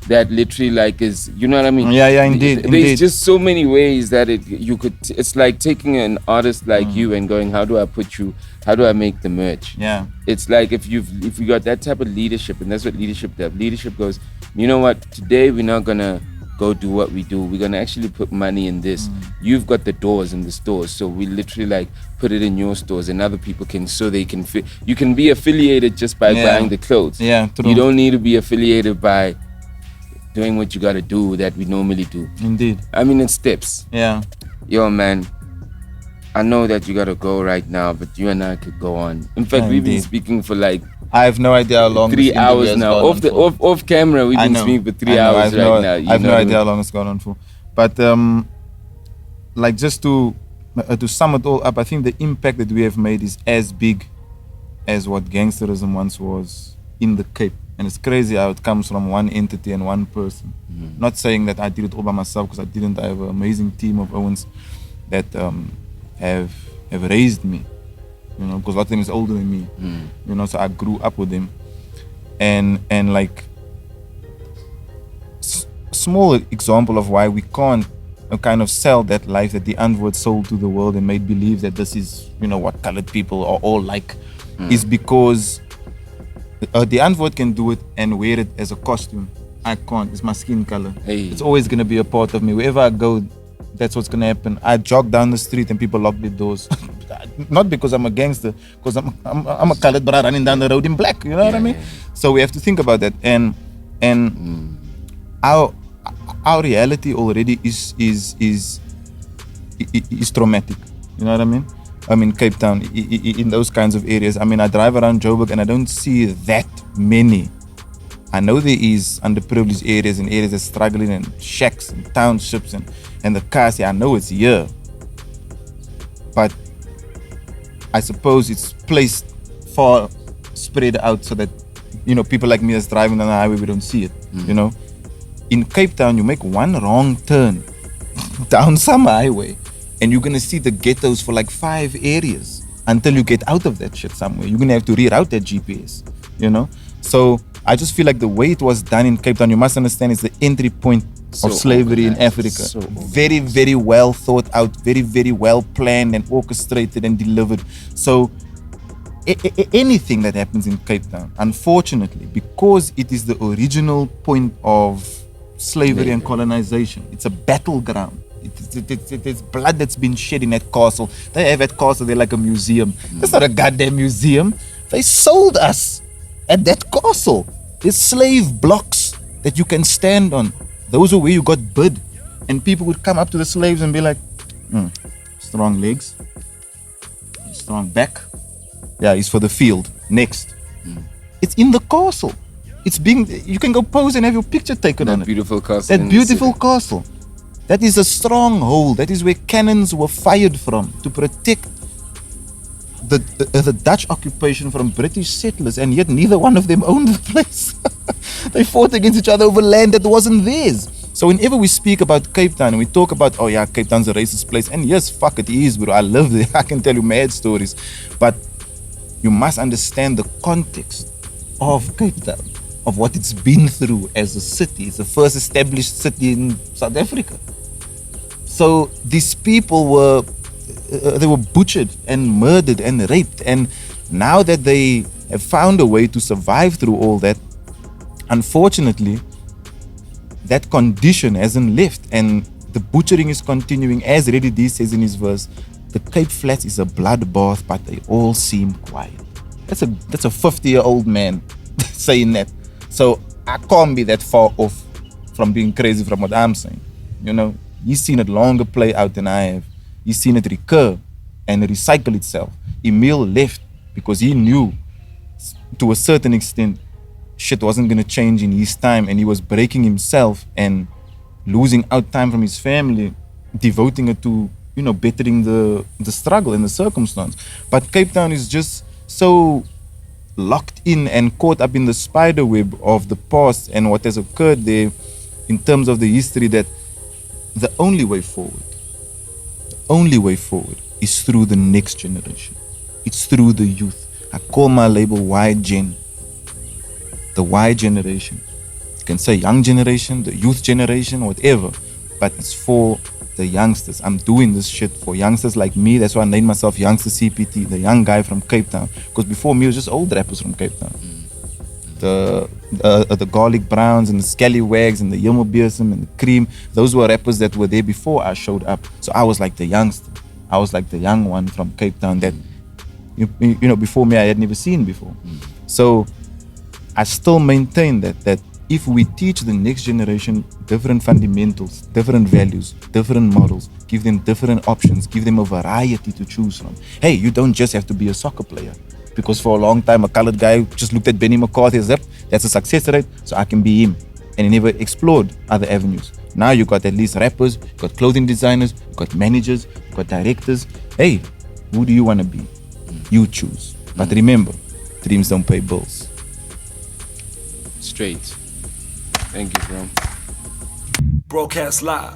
that literally like is, you know what I mean? Yeah, indeed. There's just so many ways that it's like taking an artist like you and going, how do I make the merch? Yeah. It's like if you got that type of leadership, and that's what leadership does. Leadership goes, you know what, today we're not gonna go do what we do. We're gonna actually put money in this. You've got the doors in the stores, so we literally like put it in your stores, and other people can, so they can fit. You can be affiliated just by buying the clothes. Yeah, true. You don't need to be affiliated by doing what you gotta do that we normally do. Indeed. I mean, it's steps. Yeah. Yo, man, I know that you gotta go right now, but you and I could go on. In fact, we've been indeed. speaking for like I have no idea how long 3 this interview hours has now. gone on for. Off camera, we've I been know. speaking for 3 I know, hours right now. I have no idea how long it's gone on for. But like just to sum it all up, I think the impact that we have made is as big as what gangsterism once was in the Cape. And it's crazy how it comes from one entity and one person. Not saying that I did it all by myself, because I didn't. I have an amazing team of Owens that have raised me. You know, because a lot of them is older than me. You know, so I grew up with them. And like small example of why we can't kind of sell that life that the N-word sold to the world and made believe that this is, you know, what colored people are all like, is because the N-word can do it and wear it as a costume. I can't. It's my skin color. Hey. It's always gonna be a part of me. Wherever I go, that's what's gonna happen. I jog down the street and people lock their doors. Not because I'm a gangster, because I'm a colored brother running down the road in black. You know what I mean? So we have to think about that. And our reality already is traumatic. You know what I mean? in Cape Town, in those kinds of areas. I mean, I drive around Joburg and I don't see that many. I know there is underprivileged areas and areas that are struggling, and shacks and townships and the cars. Yeah, I know it's here. But I suppose it's placed far spread out so that, people like me that's driving on the highway, we don't see it, In Cape Town, you make one wrong turn down some highway and you're going to see the ghettos for like 5 areas until you get out of that shit somewhere. You're going to have to reroute that GPS, So I just feel like the way it was done in Cape Town, you must understand, it's the entry point of slavery in Africa. Very, very well thought out, very, very well planned and orchestrated and delivered. So anything that happens in Cape Town, unfortunately, because it is the original point of slavery and colonization, it's a battleground. It's blood that's been shed in that castle. They have that castle, they're like a museum. That's not a goddamn museum. They sold us at that castle. There's slave blocks that you can stand on. Those are where you got bid. And people would come up to the slaves and be like, strong legs, strong back. Yeah, he's for the field. Next. It's in the castle. You can go pose and have your picture taken on it. Beautiful castle. That beautiful castle. That is a stronghold. That is where cannons were fired from to protect the Dutch occupation from British settlers, and yet neither one of them owned the place. They fought against each other over land that wasn't theirs. So whenever we speak about Cape Town and we talk about, Cape Town's a racist place, and yes, fuck it is, bro. I live there. I can tell you mad stories. But you must understand the context of Cape Town, of what it's been through as a city. It's the first established city in South Africa. So these people were butchered and murdered and raped. And now that they have found a way to survive through all that, unfortunately, that condition hasn't left. And the butchering is continuing. As Reddy D says in his verse, the Cape Flats is a bloodbath, but they all seem quiet. That's a 50-year-old man saying that. So I can't be that far off from being crazy from what I'm saying. He's seen it longer play out than I have. He's seen it recur and recycle itself. Emile left because he knew, to a certain extent, shit wasn't going to change in his time, and he was breaking himself and losing out time from his family, devoting it to, bettering the struggle and the circumstance. But Cape Town is just so locked in and caught up in the spider web of the past and what has occurred there in terms of the history, that the only way forward is through the next generation. It's through the youth. I call my label Y Gen. The Y generation. You can say young generation, the youth generation, whatever, but it's for the youngsters. I'm doing this shit for youngsters like me. That's why I named myself YoungstaCPT, the young guy from Cape Town. Because before me, it was just old rappers from Cape Town. The Garlic Browns and the Scallywags and the Yilma Beersum and the Cream, those were rappers that were there before I showed up. So I was like the youngster. I was like the young one from Cape Town that, before me, I had never seen before. So I still maintain that if we teach the next generation different fundamentals, different values, different models, give them different options, give them a variety to choose from. Hey, you don't just have to be a soccer player. Because for a long time, a colored guy just looked at Benny McCarthy as, that's a success rate, so I can be him. And he never explored other avenues. Now you got at least rappers, you got clothing designers, you got managers, you got directors. Hey, who do you want to be? You choose. But remember, dreams don't pay bills. Straight. Thank you, bro. Broadcast live